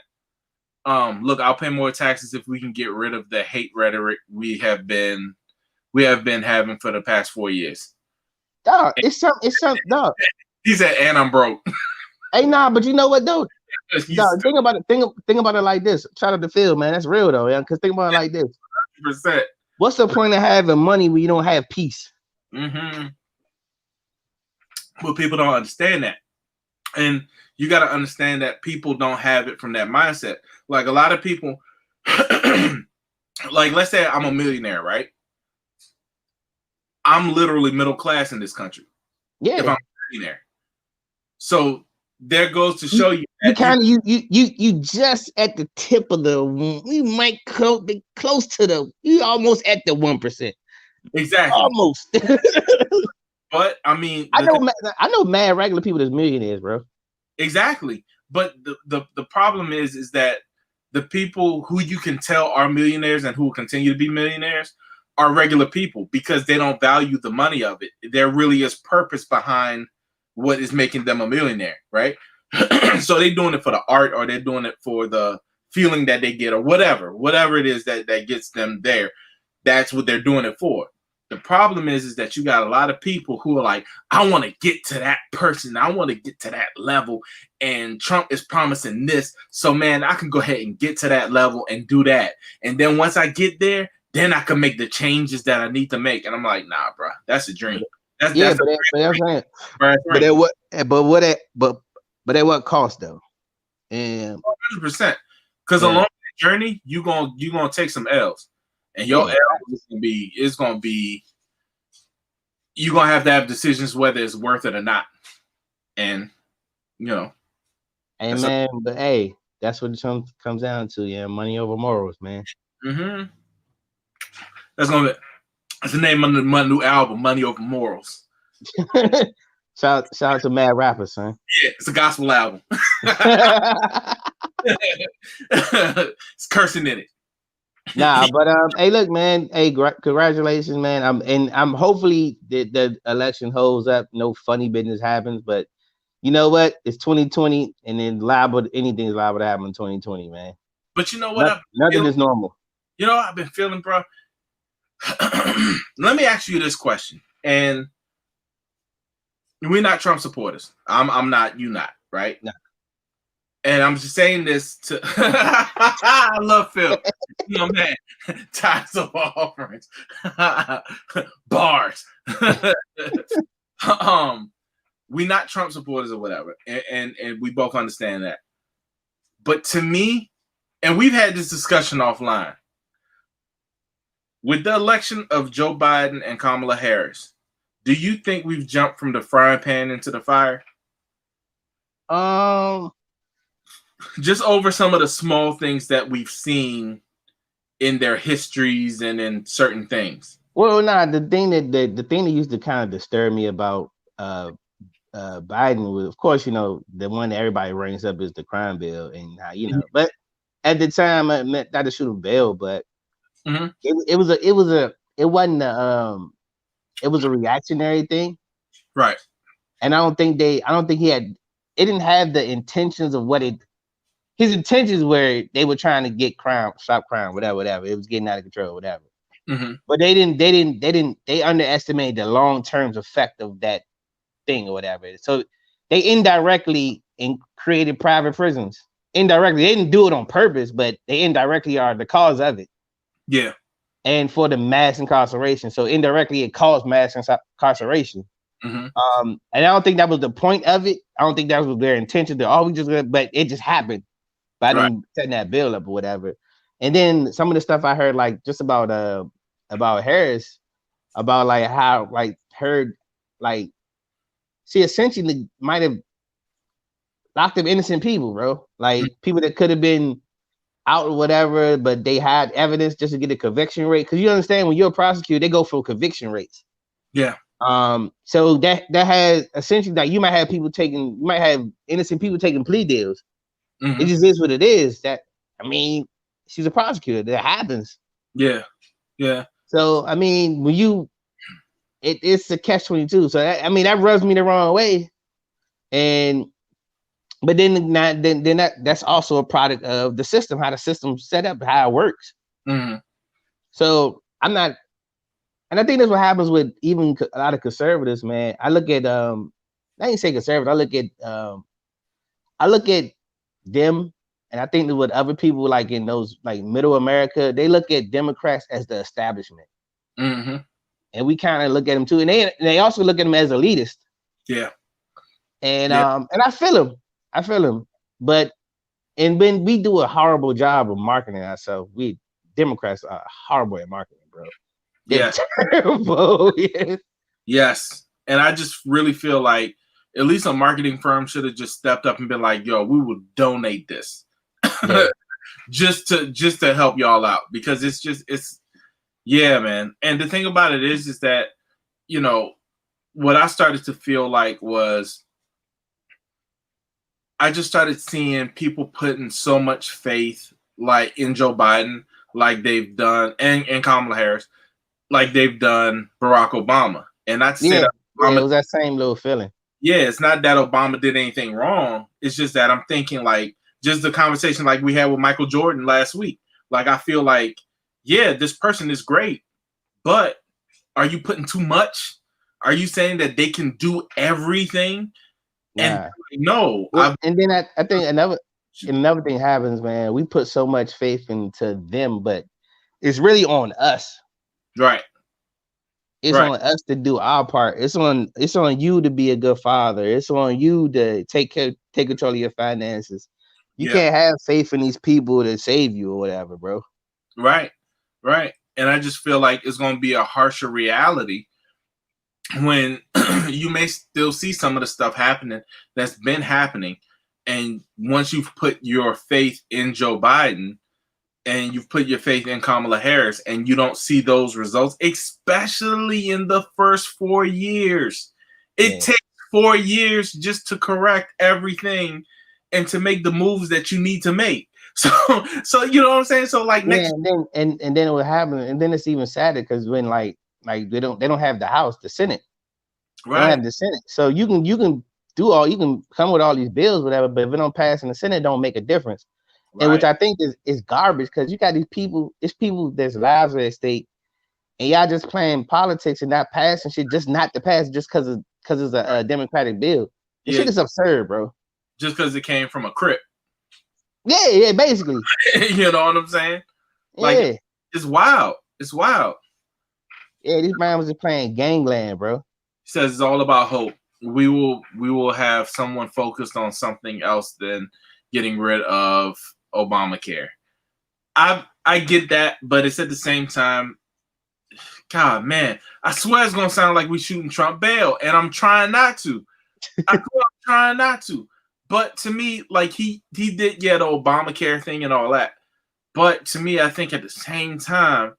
Look, I'll pay more taxes if we can get rid of the hate rhetoric we have been having for the past 4 years. Dog, it's some dog. He said, and I'm broke. Hey, nah, but you know what, though? Dog, think about it. Think about it like this. Shout out to Phil, man. That's real though, yeah. Because think about it like this. 100%. What's the point of having money when you don't have peace? Mm-hmm. But people don't understand that. And you got to understand that people don't have it from that mindset. Like a lot of people, like let's say I'm a millionaire, right? I'm literally middle class in this country. Yeah. If I'm a millionaire. So there goes to show you. You just at the tip of we might be close to you almost at the 1%. Exactly. Almost. But I mean, I know mad regular people that's millionaires, bro. Exactly. But the problem is that the people who you can tell are millionaires and who will continue to be millionaires are regular people because they don't value the money of it. There really is purpose behind what is making them a millionaire, right? So they're doing it for the art or they're doing it for the feeling that they get or whatever it is that gets them there. That's what they're doing it for. The problem is that you got a lot of people who are like, I want to get to that person. I want to get to that level. And Trump is promising this. So, man, I can go ahead and get to that level and do that. And then once I get there, then I can make the changes that I need to make. And I'm like, nah, bro, that's a dream. But at what cost though? And 100%. Because along the journey, you're gonna take some L's. And your L is gonna be you're gonna have to have decisions whether it's worth it or not. And hey man, but hey, that's what it comes down to, yeah. Money over morals, man. Mm-hmm. That's the name of my new album, Money Over Morals. shout out to mad rappers, son. Yeah, it's a gospel album. It's cursing in it. Nah, but hey, look, man. Hey, congratulations, man. I'm hopefully the election holds up. No funny business happens, but you know what? It's 2020, and then anything's liable to happen in 2020, man. But you know what? Nothing is normal. You know what I've been feeling, bro? Let me ask you this question, and we're not Trump supporters. I'm not. You not, right? No. And I'm just saying this to I love Phil. Man, ties of offerings. Bars. we're not Trump supporters or whatever, and we both understand that. But to me, and we've had this discussion offline, with the election of Joe Biden and Kamala Harris, do you think we've jumped from the frying pan into the fire? Just over some of the small things that we've seen in their histories and in certain things. Well, the thing that used to kind of disturb me about Biden was, of course, the one that everybody brings up is the crime bill, and how, but at the time, I meant not to shoot a bill, but it wasn't it was a reactionary thing, right? And I don't think it didn't have the intentions of his intentions were they were trying to get stop crime, whatever. It was getting out of control, whatever. But they underestimated the long-term effect of that thing or whatever. So they indirectly created private prisons. Indirectly, they didn't do it on purpose, but they indirectly are the cause of it. Yeah. And for the mass incarceration. So indirectly it caused mass incarceration. And I don't think that was the point of it. I don't think that was their intention but it just happened by them setting that bill up or whatever. And then some of the stuff I heard, like just about Harris, about like how like her like she essentially might have locked up innocent people, bro. Like people that could have been out or whatever, but they had evidence just to get a conviction rate. Because you understand, when you're a prosecutor, they go for conviction rates. Yeah. So that has essentially, like, you might have innocent people taking plea deals. It just is what it is. She's a prosecutor. That happens. Yeah. Yeah. So when it's a catch-22. So that rubs me the wrong way. But then that's also a product of the system, how the system's set up, how it works. So I'm not, and I think that's what happens with even a lot of conservatives, man. I look at I ain't say conservative. I look at them, and I think that with other people like in those like middle America, they look at Democrats as the establishment, and we kind of look at them too, and they also look at them as elitist. Yeah. And I feel them, but when we do a horrible job of marketing ourselves, we Democrats are horrible at marketing, bro. They're terrible. Yes. And I just really feel like at least a marketing firm should have just stepped up and been like, yo, we will donate this just to help y'all out, because it's man. And the thing about it is that, what I started to feel like was I just started seeing people putting so much faith like in Joe Biden, like they've done, and Kamala Harris, like they've done Barack Obama. And not to say that Obama, it was that same little feeling. Yeah, it's not that Obama did anything wrong. It's just that I'm thinking like just the conversation like we had with Michael Jordan last week. Like I feel like, this person is great, but are you putting too much? Are you saying that they can do everything? And no. And then I think another thing happens, man. We put so much faith into them, but it's really on us. Right. It's on us to do our part. It's on you to be a good father. It's on you to take control of your finances. You can't have faith in these people to save you or whatever, bro. Right. And I just feel like it's going to be a harsher reality when you may still see some of the stuff happening that's been happening. And once you've put your faith in Joe Biden and you've put your faith in Kamala Harris and you don't see those results, especially in the first 4 years, it takes 4 years just to correct everything and to make the moves that you need to make. So you know what I'm saying? So like next, and then it will happen, and then it's even sadder because when like they don't have the House, the Senate, right? They don't have the Senate, so you can come with all these bills, whatever, but if it don't pass in the Senate, it don't make a difference. Right. And which I think is garbage, because you got these people, it's people that's lives are at stake, and y'all just playing politics and not passing shit just not to pass just because it's a Democratic bill. This shit is absurd, bro. Just because it came from a Crip. Yeah, basically. You know what I'm saying? Like, it's wild. It's wild. Yeah, these man was just playing gangland, bro. He says it's all about hope. we will have someone focused on something else than getting rid of Obamacare. I get that, but it's at the same time, God, man, I swear it's gonna sound like we shooting Trump bail, and I'm trying not to. I'm trying not to. But to me, like he did get the Obamacare thing and all that. But to me, I think at the same time,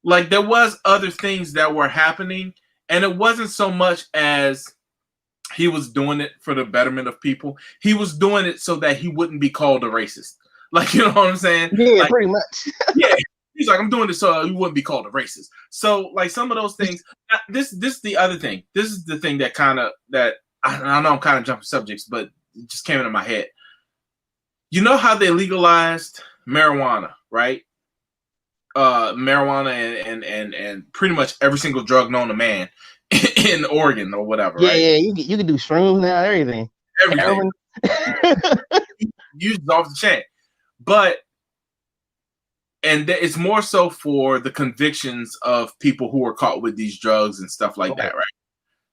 like there was other things that were happening, and it wasn't so much as he was doing it for the betterment of people. He was doing it so that he wouldn't be called a racist. Like, you know what I'm saying? Yeah, like, pretty much. yeah. He's like, I'm doing this so you wouldn't be called a racist. So, like, some of those things. This is the other thing. This is the thing that kind of that I know I'm kind of jumping subjects, but it just came into my head. You know how they legalized marijuana, right? Marijuana and pretty much every single drug known to man in Oregon or whatever, Yeah, right? yeah, you can do shrooms now, everything. Everything. Used off the chain. But it's more so for the convictions of people who are caught with these drugs and stuff like that, right?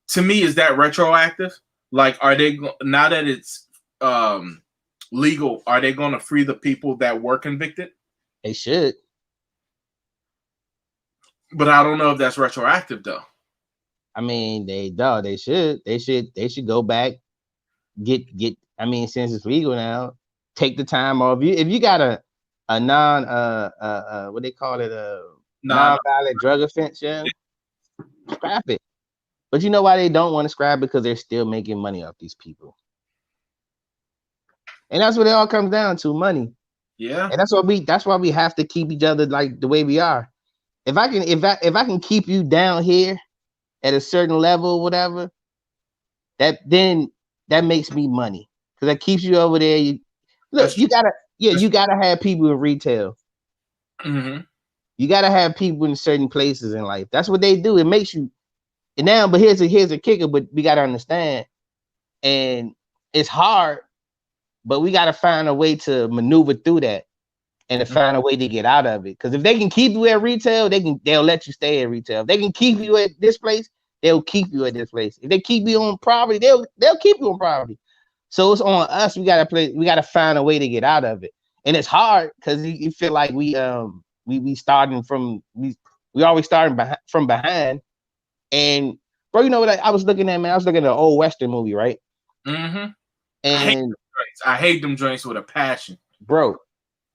To me, is that retroactive? Like, are they now that it's legal? Are they going to free the people that were convicted? They should, but I don't know if that's retroactive though. I mean, they should go back, get. I mean, since it's legal now, take the time off. If you got a non what they call it, non-violent drug offense, yeah, scrap it. But you know why they don't want to scrap? Because they're still making money off these people. And that's what it all comes down to, money. Yeah. And that's why we have to keep each other like the way we are. If I can keep you down here at a certain level, whatever, that makes me money. Because that keeps you over there. You gotta have people in retail. Mm-hmm. You gotta have people in certain places in life. That's what they do. It makes you. And now, but here's a kicker. But we gotta understand, and it's hard, but we gotta find a way to maneuver through that, and to find a way to get out of it. Because if they can keep you at retail, they'll let you stay at retail. If they can keep you at this place, they'll keep you at this place. If they keep you on property, they'll keep you on property. So it's on us. We gotta find a way to get out of it, and it's hard because you feel like we starting from we always starting from behind. And bro, you know what I was looking at, man? I was looking at an old Western movie, right? Mm-hmm. And I hate them joints with a passion, bro.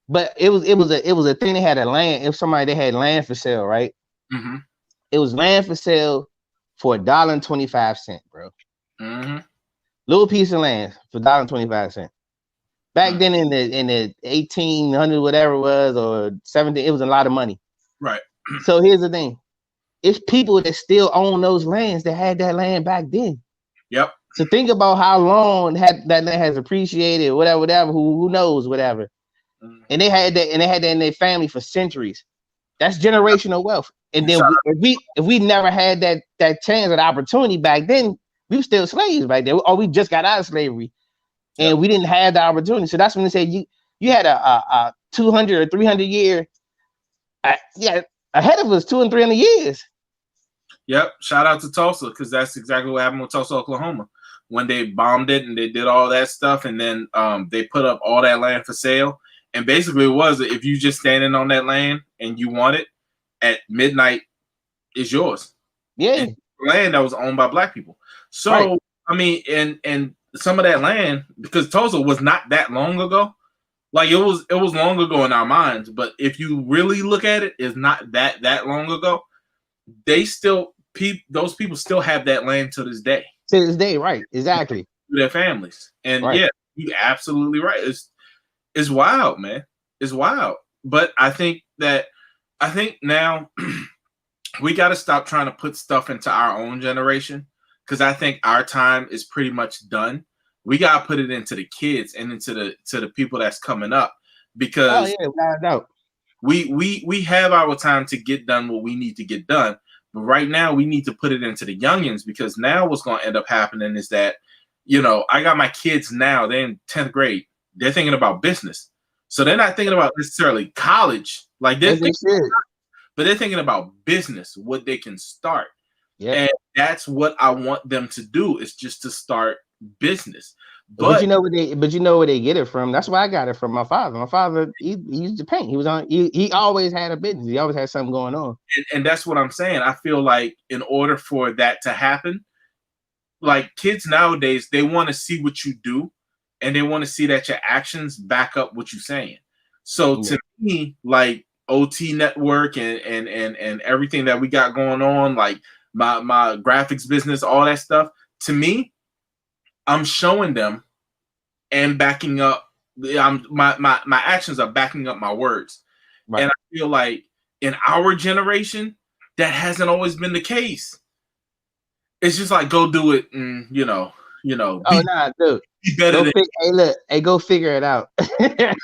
But it was a thing. They had a land. If somebody they had land for sale, right? Mm-hmm. It was land for sale for $1.25, bro. Mm-hmm. Little piece of land for $1.25. Back then in the 1800 whatever it was, or 17, it was a lot of money. Right. So here's the thing: it's people that still own those lands that had that land back then. Yep. So think about how long that land has appreciated, whatever. Who knows, whatever. Mm-hmm. And they had that in their family for centuries. That's generational wealth. And then if we never had that chance or the opportunity back then, we were still slaves back then, or we just got out of slavery, and we didn't have the opportunity. So that's when they said you had a 200 or 300 year, ahead of us, 200 and 300 years. Yep. Shout out to Tulsa, because that's exactly what happened with Tulsa, Oklahoma, when they bombed it and they did all that stuff, and then they put up all that land for sale. And basically, it was if you just standing on that land and you want it at midnight, it's yours. Yeah, and land that was owned by black people. So right. I mean, and some of that land, because Tulsa was not that long ago. Like it was long ago in our minds, but if you really look at it, it's not that long ago. They still those people still have that land to this day. To this day, right? Exactly. Their families, and right. Yeah, you're absolutely right. It's wild, man. It's wild. But I think now we got to stop trying to put stuff into our own generation, because I think our time is pretty much done. We got to put it into the kids and into the people that's coming up, because without a doubt. We have our time to get done what we need to get done. But right now we need to put it into the youngins, because now what's going to end up happening is that, I got my kids now, they're in 10th grade. They're thinking about business. So they're not thinking about necessarily college. Like but they're thinking about business, what they can start. Yeah. that's what I want them to do, is just to start business. But But you know where they get it from. That's where I got it from my father. My father, he used to paint. He always had a business. He always had something going on. and that's what I'm saying. I feel like in order for that to happen, like kids nowadays, they want to see what you do, and they want to see that your actions back up what you're saying. So Yeah. to me, like OT network and everything that we got going on, like my graphics business, all that stuff, to me, I'm showing them and backing up. My actions are backing up my words. Right. And I feel like in our generation, that hasn't always been the case. It's just like go do it, and Oh nah, dude. be better than. Hey, look, hey, go figure it out. And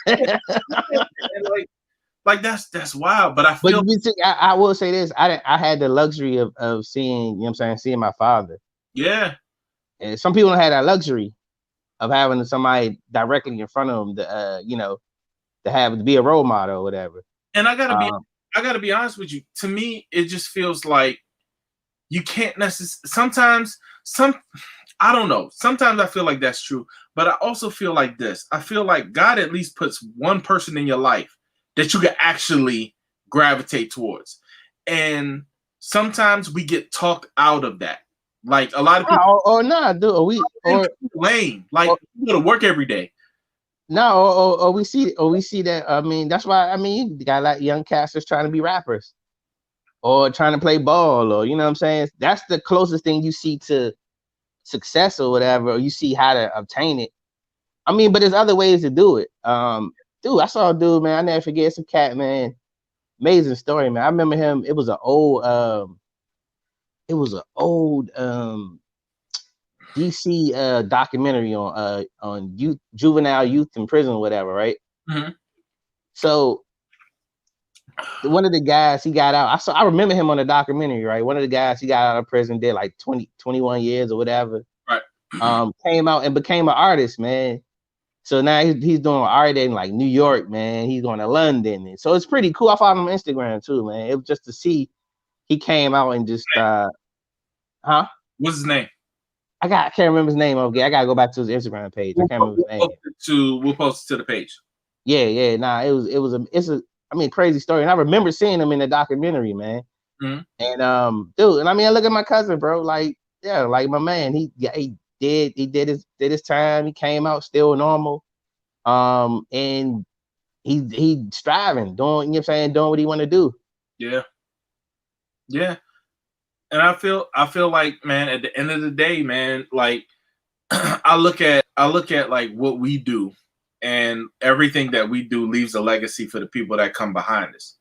like that's wild. But I But feel you see, I will say this: I had the luxury of seeing, you know what I'm saying, seeing my father. yeah, And some people don't have that luxury of having somebody directly in front of them to, to be a role model or whatever. and Um, I gotta be honest with you. To me, it just feels like you can't necessarily. Sometimes I don't know. Sometimes I feel like that's true, but I also feel like this. I feel like God at least puts one person in your life that you can actually gravitate towards. And sometimes we get talked out of that. Like a lot of people or not, dude. lame. Like Or you go to work every day. no, or we see that. I mean, that's why. I mean, you got like young casters trying to be rappers or trying to play ball, or you know what I'm saying. That's the closest thing you see to success or whatever. Or you see how to obtain it. I mean, but there's other ways to do it. Dude, I saw a dude, man. I never forget. Some cat, man. Amazing story, man. I remember him. It was an old DC documentary on youth, juvenile youth in prison or whatever, right? Mm-hmm. So one of the guys, he got out. I remember him on the documentary, right? One of the guys, he got out of prison, did like 21 years or whatever. Right. Came out and became an artist, man. So now he's doing art in like New York, man. He's going to London. And so it's pretty cool. I followed him on Instagram too, man. It was just to see he came out and just huh? What's his name? I can't remember his name. Okay, I gotta go back to his Instagram page. I can't remember his name. We'll post it to the page. Yeah. Nah, it's a I mean crazy story. And I remember seeing him in the documentary, man. Mm-hmm. And dude, and I mean I look at my cousin, bro. Like, yeah, like my man, he did his time. He came out still normal. And he striving, doing, you know what I'm saying, doing what he want to do. Yeah. Yeah. And I feel like, man, at the end of the day, man, like I look at like what we do, and everything that we do leaves a legacy for the people that come behind us.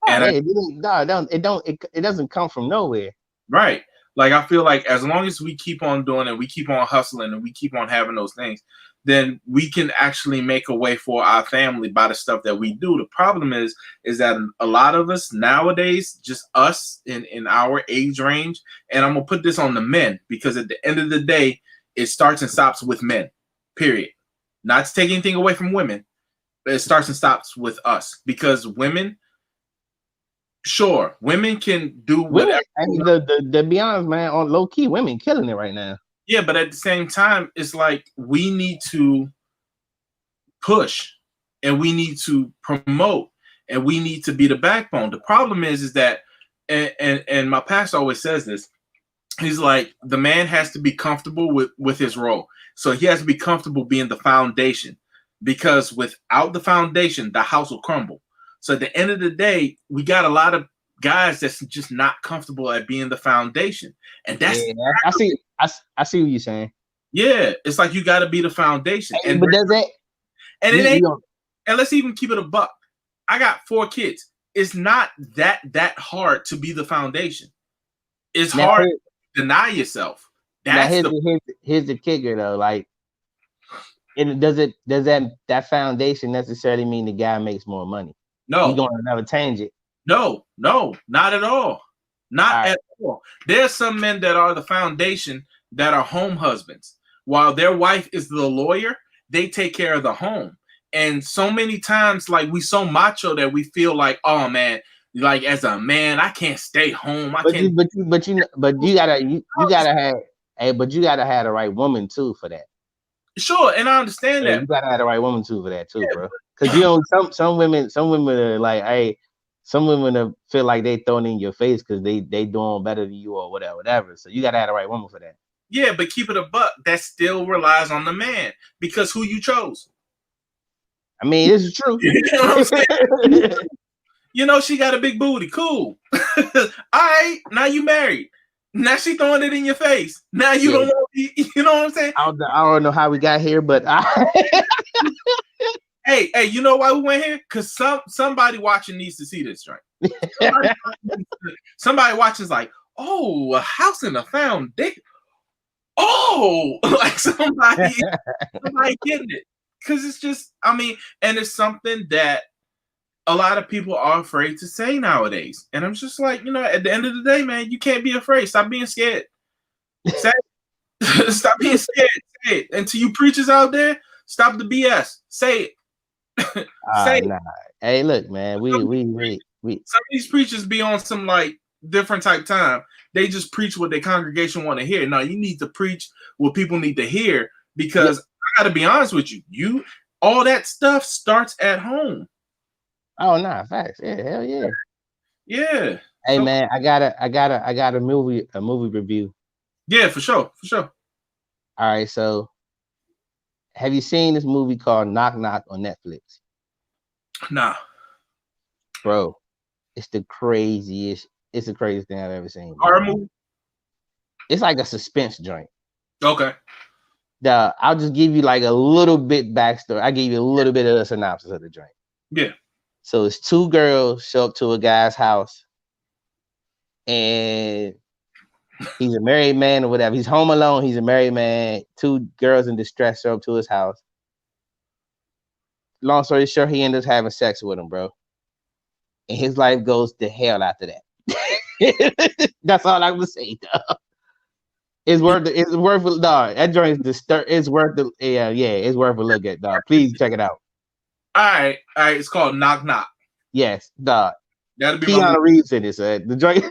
And It doesn't come from nowhere. right. Like I feel like as long as we keep on doing it, we keep on hustling, and we keep on having those things, then we can actually make a way for our family by the stuff that we do. The problem is that a lot of us nowadays, just us in our age range, and I'm gonna put this on the men, because at the end of the day, it starts and stops with men. Period. Not to take anything away from women, but it starts and stops with us, because women. Sure, women can do whatever. I mean, the be honest, man, on low key, women killing it right now. Yeah, but at the same time, it's like we need to push, and we need to promote, and we need to be the backbone. The problem is that, and my pastor always says this. He's like, the man has to be comfortable with his role. So he has to be comfortable being the foundation, because without the foundation, the house will crumble. So at the end of the day, we got a lot of guys that's just not comfortable at being the foundation. And that's I see what you're saying. Yeah, it's like you got to be the foundation. Hey, but does that? And it ain't. And let's even keep it a buck. I got 4 kids. It's not that hard to be the foundation. It's hard to deny yourself. Here's the kicker though. Like, does that foundation necessarily mean the guy makes more money? No. He's going to never change it. No, not at all. Not at all. There's some men that are the foundation that are home husbands. While their wife is the lawyer, they take care of the home. And so many times, like, we so macho that we feel like, oh man, like as a man, I can't stay home. I But can't. you gotta have, hey, but you gotta have the right woman too for that. Sure, and I understand Hey, that. you gotta have the right woman too for that too, bro. Because you know some women are like, hey, some women feel like they throwing in your face because they doing better than you or whatever. So you gotta have the right woman for that. Yeah, but keep it a buck. That still relies on the man because who you chose. I mean, this is true. You know what I'm saying? You know, she got a big booty. Cool. All right, now you married. Now she throwing it in your face. Now you don't want. You know what I'm saying? I don't know how we got here, but Hey, you know why we went here? Because somebody watching needs to see this, right? Somebody watching is like, oh, a house in a foundation. Oh, like somebody getting it. Because it's just, I mean, and it's something that a lot of people are afraid to say nowadays. And I'm just like, you know, at the end of the day, man, you can't be afraid. Stop being scared. Say it. Stop being scared. Say it. And to you preachers out there, stop the BS. Say it. Say nah. Hey, look, man, we some of these preachers be on some like different type time. They just preach what their congregation want to hear. Now you need to preach what people need to hear because I got to be honest with you. You all that stuff starts at home. Oh nah, facts. Yeah, hell yeah. Yeah. Hey man, I got a movie review. Yeah, for sure. All right, so have you seen this movie called Knock Knock on Netflix? Nah. Bro, it's the craziest thing I've ever seen. Horror movie? It's like a suspense joint. Okay. I'll just give you like a little bit backstory. I give you a little bit of the synopsis of the joint. Yeah. So it's two girls show up to a guy's house and he's a married man or whatever. He's home alone. He's a married man. Two girls in distress show up to his house. Long story short, he ends up having sex with him, bro. And his life goes to hell after that. That's all I'm gonna say, dog. It's worth it, dog. That joint is it's worth the it's worth a look at, dog. Please check it out. All right. It's called Knock Knock. Yes, dog. That'll be Keanu Reeves in it, the joint.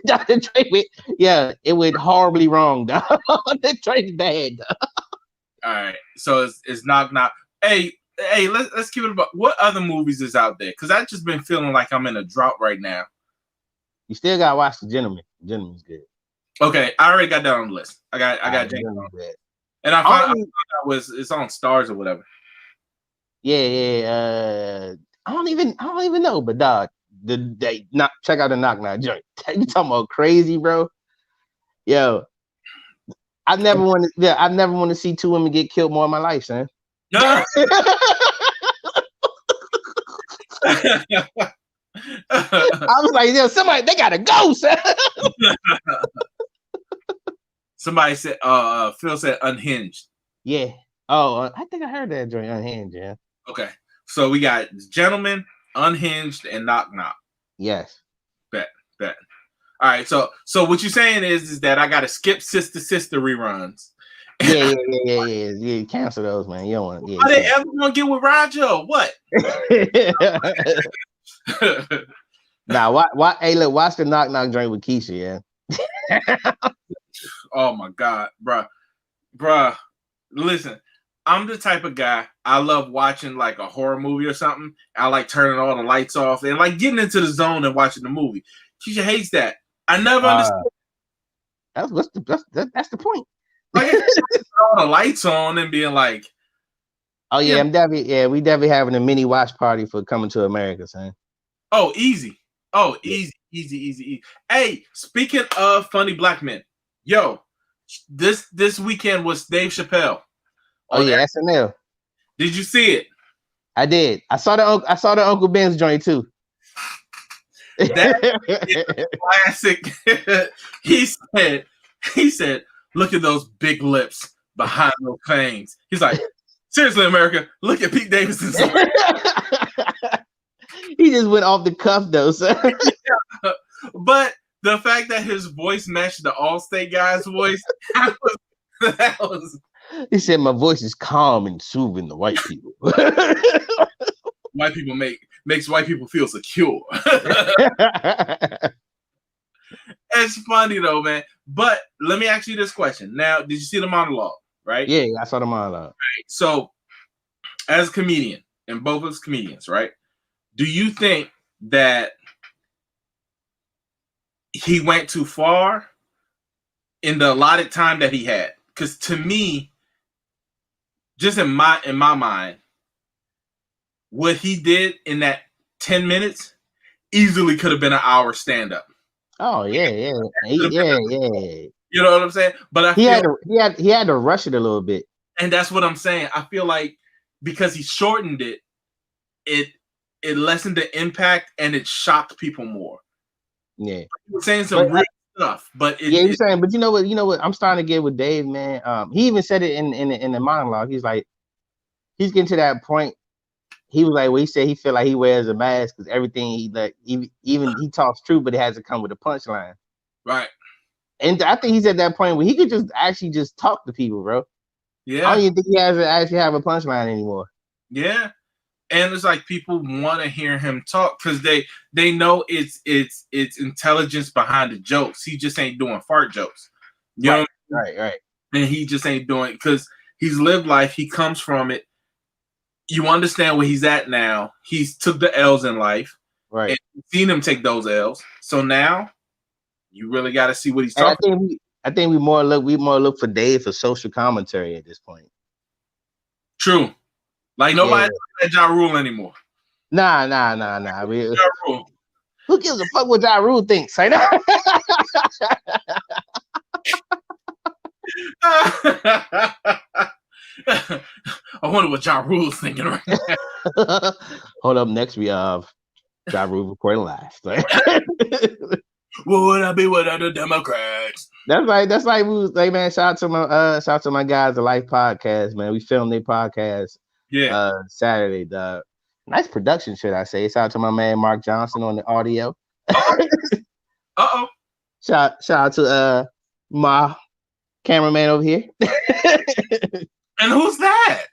It went horribly wrong, dog. The joint's bad, dog. All right. So it's Knock Knock. Hey, let's keep it about what other movies is out there? Because I've just been feeling like I'm in a drought right now. You still gotta watch The Gentleman. The Gentleman's good. Okay, I already got that on the list. I got Gentleman. And I found out it's on Stars or whatever. Yeah. I don't even know, but dog, check out the Knock Knock joint. You talking about crazy, bro? Yo, I never want to see two women get killed more in my life, son. No. I was like, yo, somebody, they gotta go, son. Somebody said, Phil said Unhinged. Yeah. Oh, I think I heard that joint, Unhinged, yeah. Okay. So we got Gentleman, Unhinged, and Knock Knock. Yes. Bet. All right. So what you're saying is that I gotta skip Sister reruns. Yeah. Cancel those, man. You don't want. Yeah. Are they ever gonna get with Roger or what? Nah, why? Hey, look, watch the Knock Knock joint with Keisha, yeah. Oh my God, bruh. Listen, I'm the type of guy, I love watching like a horror movie or something. I like turning all the lights off and like getting into the zone and watching the movie. Keisha hates that. I never understood. That's the point. Like all the lights on and being like, oh yeah, we definitely having a mini watch party for Coming to America, son. Oh, easy. Oh, easy. Hey, speaking of funny black men, yo, this weekend was Dave Chappelle. Oh yeah, SNL. Did you see it? I did. I saw the Uncle Ben's joint too. That classic. He said, look at those big lips behind those fangs. He's like, seriously, America, look at Pete Davidson's. He just went off the cuff though, sir. Yeah. But the fact that his voice matched the Allstate guy's voice, that was. He said, my voice is calm and soothing the white people. White people make makes white people feel secure. It's funny though, man. But let me ask you this question. Now, did you see the monologue? Right? Yeah, I saw the monologue. Right. So, as a comedian, and both of us comedians, right? Do you think that he went too far in the allotted time that he had? Because to me, just in my mind, what he did in that 10 minutes easily could have been an hour stand-up. Oh yeah. You know what I'm saying? But he had to rush it a little bit. And that's what I'm saying. I feel like because he shortened it, it lessened the impact and it shocked people more. Yeah. He was saying some real stuff, but he's saying, but you know what? I'm starting to get with Dave, man. He even said it in the monologue. He's like, he's getting to that point. He was like, well, he said he feel like he wears a mask because everything even he talks true, but it has to come with a punchline. Right. And I think he's at that point where he could just actually just talk to people, bro. Yeah. I don't even think he has to actually have a punchline anymore. Yeah. And it's like people want to hear him talk because they know it's intelligence behind the jokes. He just ain't doing fart jokes. You know? Right. And he just ain't doing because he's lived life. He comes from it. You understand where he's at now. He's took the L's in life. Right. And you've seen him take those L's. So now you really got to see what he's talking about. I think we more look for Dave for social commentary at this point. True. Like nobody's at Ja Rule anymore. Nah. Ja Rule. Who gives a fuck what Ja Rule thinks? Say that. I wonder what Ja Rule's thinking right now. Hold up, next we have Ja Rule recording live. What would I be without the Democrats? That's like we was like, man, shout out to my guys, the Life Podcast, man. We filmed their podcast Saturday. The nice production, should I say. Shout out to my man Mark Johnson on the audio. Uh-oh. Shout out to my cameraman over here. And who's that?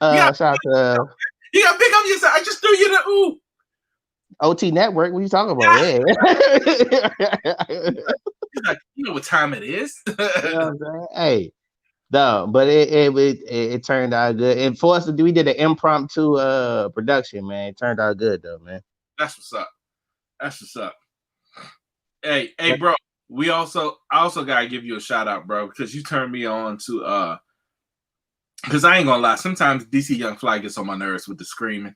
Shout out to you gotta pick up yourself. I just threw you the ooh. OT Network. What are you talking about? Yeah. He's like, you know what time it is. You know what I'm saying? Hey, no, but it turned out good. And for us to do, we did an impromptu production, man. It turned out good though, man. That's what's up. Hey, bro. I also gotta give you a shout out, bro, because you turned me on to because I ain't gonna lie, sometimes DC Young Fly gets on my nerves with the screaming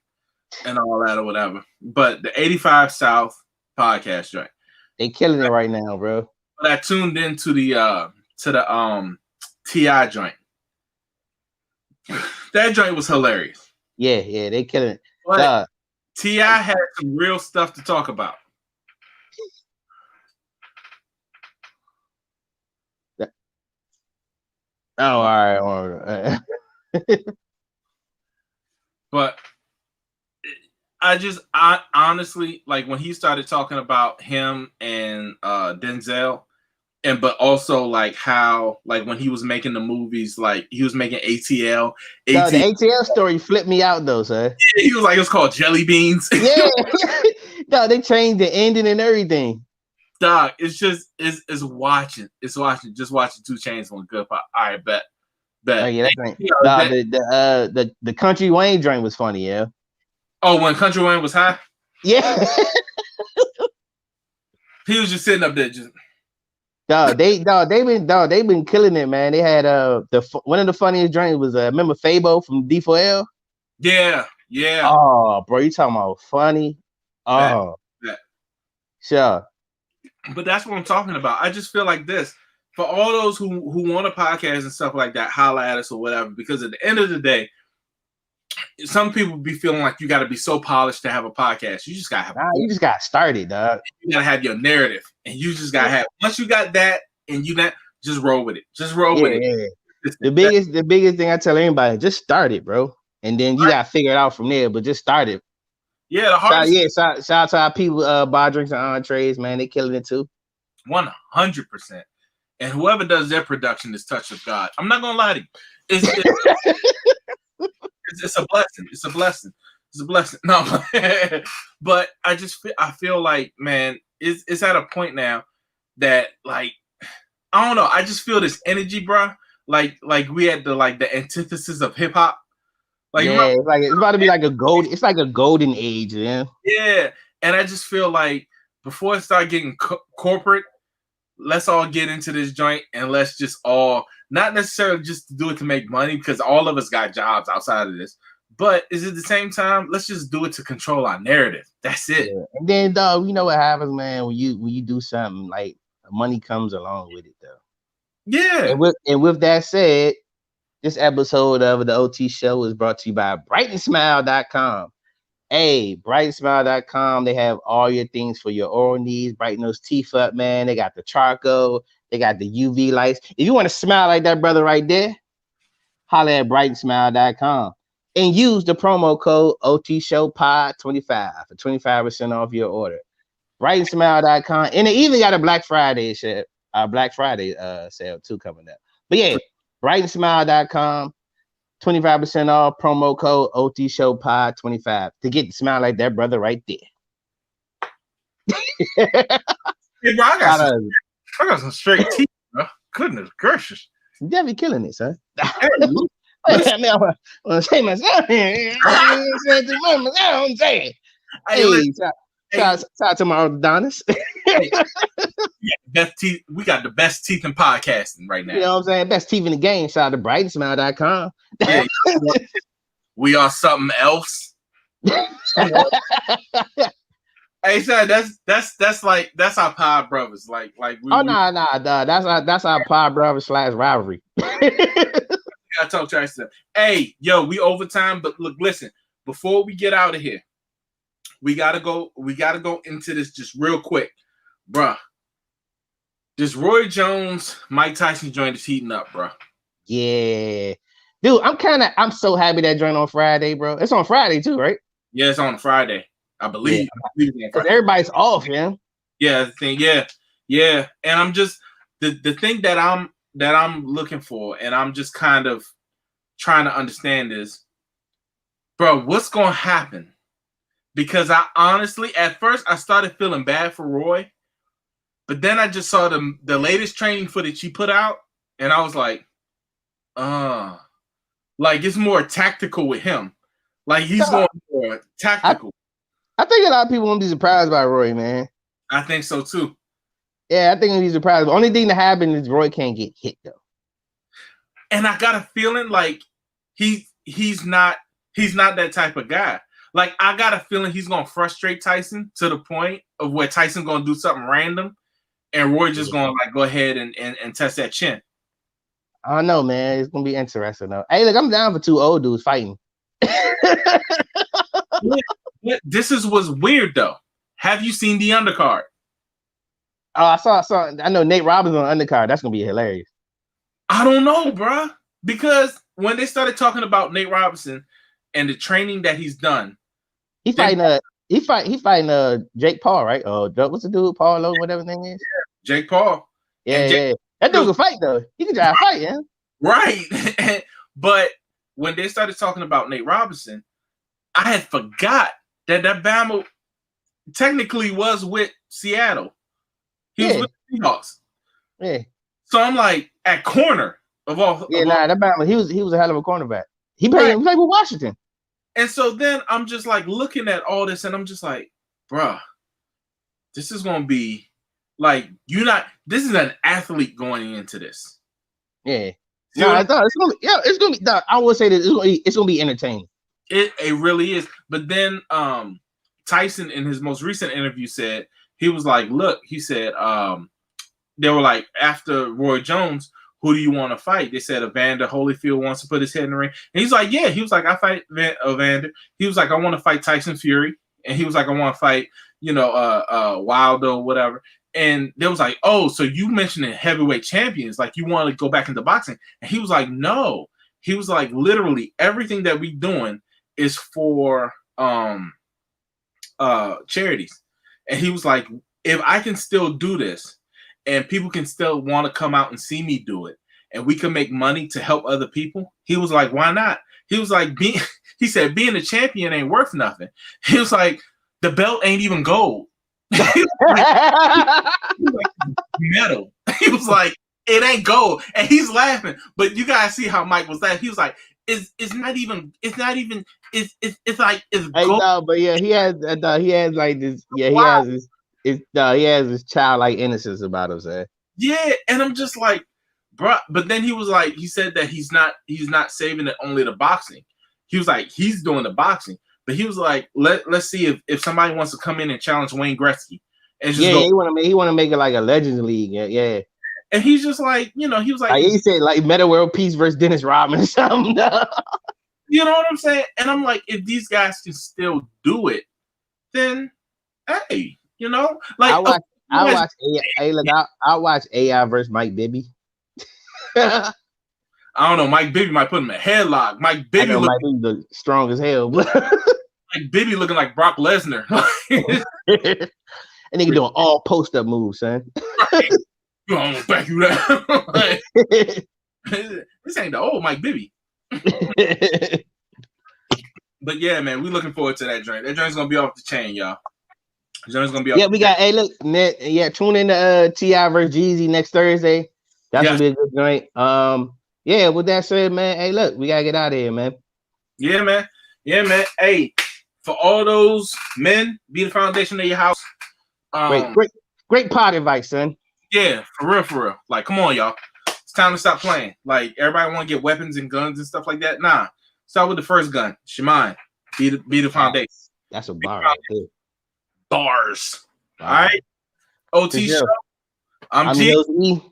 and all that or whatever. But the 85 South podcast joint, they killing it right now, bro. But I tuned into the T.I. joint. That joint was hilarious. Yeah, they killing it. But T.I. had some real stuff to talk about. Oh, all right. But I honestly, like when he started talking about him and Denzel, but also like how, like when he was making the movies, like he was making ATL. No, the ATL story flipped me out though, sir. Yeah, he was like, it's called Jelly Beans. Yeah. No, they changed the ending and everything. Dog, it's watching. Just watching 2 Chainz on Good Pop. All right, bet. Oh, yeah, that's right. The Country Wayne joint was funny, yeah. Oh, when Country Wayne was high? Yeah. He was just sitting up there just. They've been killing it, man. They had one of the funniest joints was remember Fabo from D4L? Yeah. Oh, bro, you talking about funny? Oh, sure. But that's what I'm talking about. I just feel like this. For all those who want a podcast and stuff like that, holla at us or whatever. Because at the end of the day, some people be feeling like you got to be so polished to have a podcast. You just got to have. You just got started, dog. You got to have your narrative, and you just got to have. Once you got that, and just roll with it. Just roll with it. Yeah. The biggest thing I tell everybody, just start it, bro, and then you got to figure it out from there. But just start it. Yeah, the hardest. Shout out to our people, bar drinks and entrees, man. They killing it too. 100%. And whoever does their production is touch of God. I'm not gonna lie to you. It's a blessing. It's a blessing. It's a blessing. No, but I feel like, man, it's at a point now that like I don't know. I just feel this energy, bro. Like we had the antithesis of hip hop. Like Yeah, remember, it's about to be like a gold. It's like a golden age, man. yeah. And I just feel like before it start getting corporate, let's all get into this joint and let's just all not necessarily just do it to make money because all of us got jobs outside of this. But is at the same time, let's just do it to control our narrative. That's it. Yeah. And then, dog, you know what happens, man, when you do something like money comes along with it, though. Yeah. And with that said, this episode of the OT Show is brought to you by brightensmile.com. Hey, brightensmile.com. They have all your things for your oral needs. Brighten those teeth up, man. They got the charcoal. They got the UV lights. If you want to smile like that brother right there, holla at brightensmile.com. And use the promo code OTShowPod25 for 25% off your order. Brightensmile.com. And they even got a Black Friday sale too coming up. But yeah, brightensmile.com. 25% off, promo code OTShowPod25 to get to smile like that brother right there. Hey, bro, I got some straight teeth, bro. Goodness gracious. You definitely killing it, son. Hey, I mean, I want to say myself here. I'm saying. Hey, shout out to my orthodontist. We got the best teeth in podcasting right now. You know what I'm saying? Best teeth in the game. Shout out to brightensmile.com. Yeah, we are something else. Hey, son, that's our pod brothers. Like nah, that's our pod brothers / rivalry. I told you I said, hey, yo, we overtime, but look, listen, before we get out of here, we gotta go into this just real quick, bruh. This Roy Jones, Mike Tyson joint is heating up, bruh. Yeah. Dude, I'm so happy that joint on Friday, bro. It's on Friday too, right? Yeah, it's on Friday. I believe. Yeah. Because everybody's off, man. Yeah, the thing, yeah. And I'm just the thing that I'm looking for, and I'm just kind of trying to understand is, bro, what's gonna happen? Because I honestly, at first, I started feeling bad for Roy, but then I just saw the latest training footage he put out, and I was like, like it's more tactical with him. Like he's going more tactical. I think a lot of people won't be surprised by Roy, man. I think so too. Yeah, I think he'll be surprised. The only thing that happened is Roy can't get hit though. And I got a feeling like he's not that type of guy. Like I got a feeling he's gonna frustrate Tyson to the point of where Tyson gonna do something random, and Roy just gonna like go ahead and test that chin. I don't know, man. It's gonna be interesting though. Hey, look, I'm down for two old dudes fighting. This was weird though. Have you seen the undercard? Oh, I saw. I know Nate Robbins on the undercard. That's gonna be hilarious. I don't know, bruh. Because when they started talking about Nate Robinson and the training that he's done, he fighting Jake Paul, right? Oh, what's the dude? Paul or whatever his name is. Yeah, Jake Paul. Yeah. That dude can fight though. He can try to fight, yeah. Right. But when they started talking about Nate Robinson, I had forgot that Bama technically was with Seattle. He was with the Seahawks. Yeah. So I'm like at corner of all. Yeah, that Bama, he was a hell of a cornerback. He played with Washington. And so then I'm just like looking at all this, and I'm just like, bruh, this is gonna be like this is an athlete going into this. Yeah. No, I thought it's gonna be. I would say that it's gonna be entertaining. It really is. But then Tyson in his most recent interview said he was like, look, he said they were like, after Roy Jones, who do you want to fight? They said Evander Holyfield wants to put his head in the ring. And he's like, yeah. He was like, I fight Evander. He was like, I want to fight Tyson Fury. And he was like, I want to fight, Wilder or whatever. And they was like, oh, so you mentioning heavyweight champions, like you want to go back into boxing. And he was like, no. He was like, literally everything that we doing is for charities. And he was like, if I can still do this and people can still want to come out and see me do it and we can make money to help other people, he was like, why not? He was like, He said, being a champion ain't worth nothing. He was like, the belt ain't even gold. He was like metal. He was like, it ain't gold. And he's laughing. But you guys see how Mike was laughing. He was like, it's like it's Hey, gold. no, but yeah, he has like this. Yeah, he has this childlike innocence about him, man. Yeah, and I'm just like, bro. But then he was like, he said that he's not saving it only to boxing. He was like, he's doing the boxing, but he was like, let's see if somebody wants to come in and challenge Wayne Gretzky, and just he want to make it like a Legends League, yeah. And he's just like, he was like he said like Meta World Peace versus Dennis Rodman or something. You know what I'm saying? And I'm like, if these guys can still do it, then hey, like I watch AI versus Mike Bibby. I don't know. Mike Bibby might put him in a headlock. Mike Bibby look strong as hell. Mike Bibby looking like Brock Lesnar. And nigga doing all post up moves, son. Right. I'm gonna back you down. Like, this ain't the old Mike Bibby. But yeah, man, we looking forward to that joint. That joint's gonna be off the chain, y'all. The joint's gonna be off. Yeah, we got. Hey, look, tune in to T.I. versus Jeezy next Thursday. That's gonna be a good joint. Yeah. With that said, man, hey, look, we gotta get out of here, man. Yeah, man. Hey, for all those men, be the foundation of your house. Great pot advice, son. Yeah, for real. Like, come on, y'all. It's time to stop playing. Like, everybody want to get weapons and guns and stuff like that. Nah, start with the first gun. It's your mind. Be the foundation. That's a bar right there. Bars. All right. OT Show. I'm G.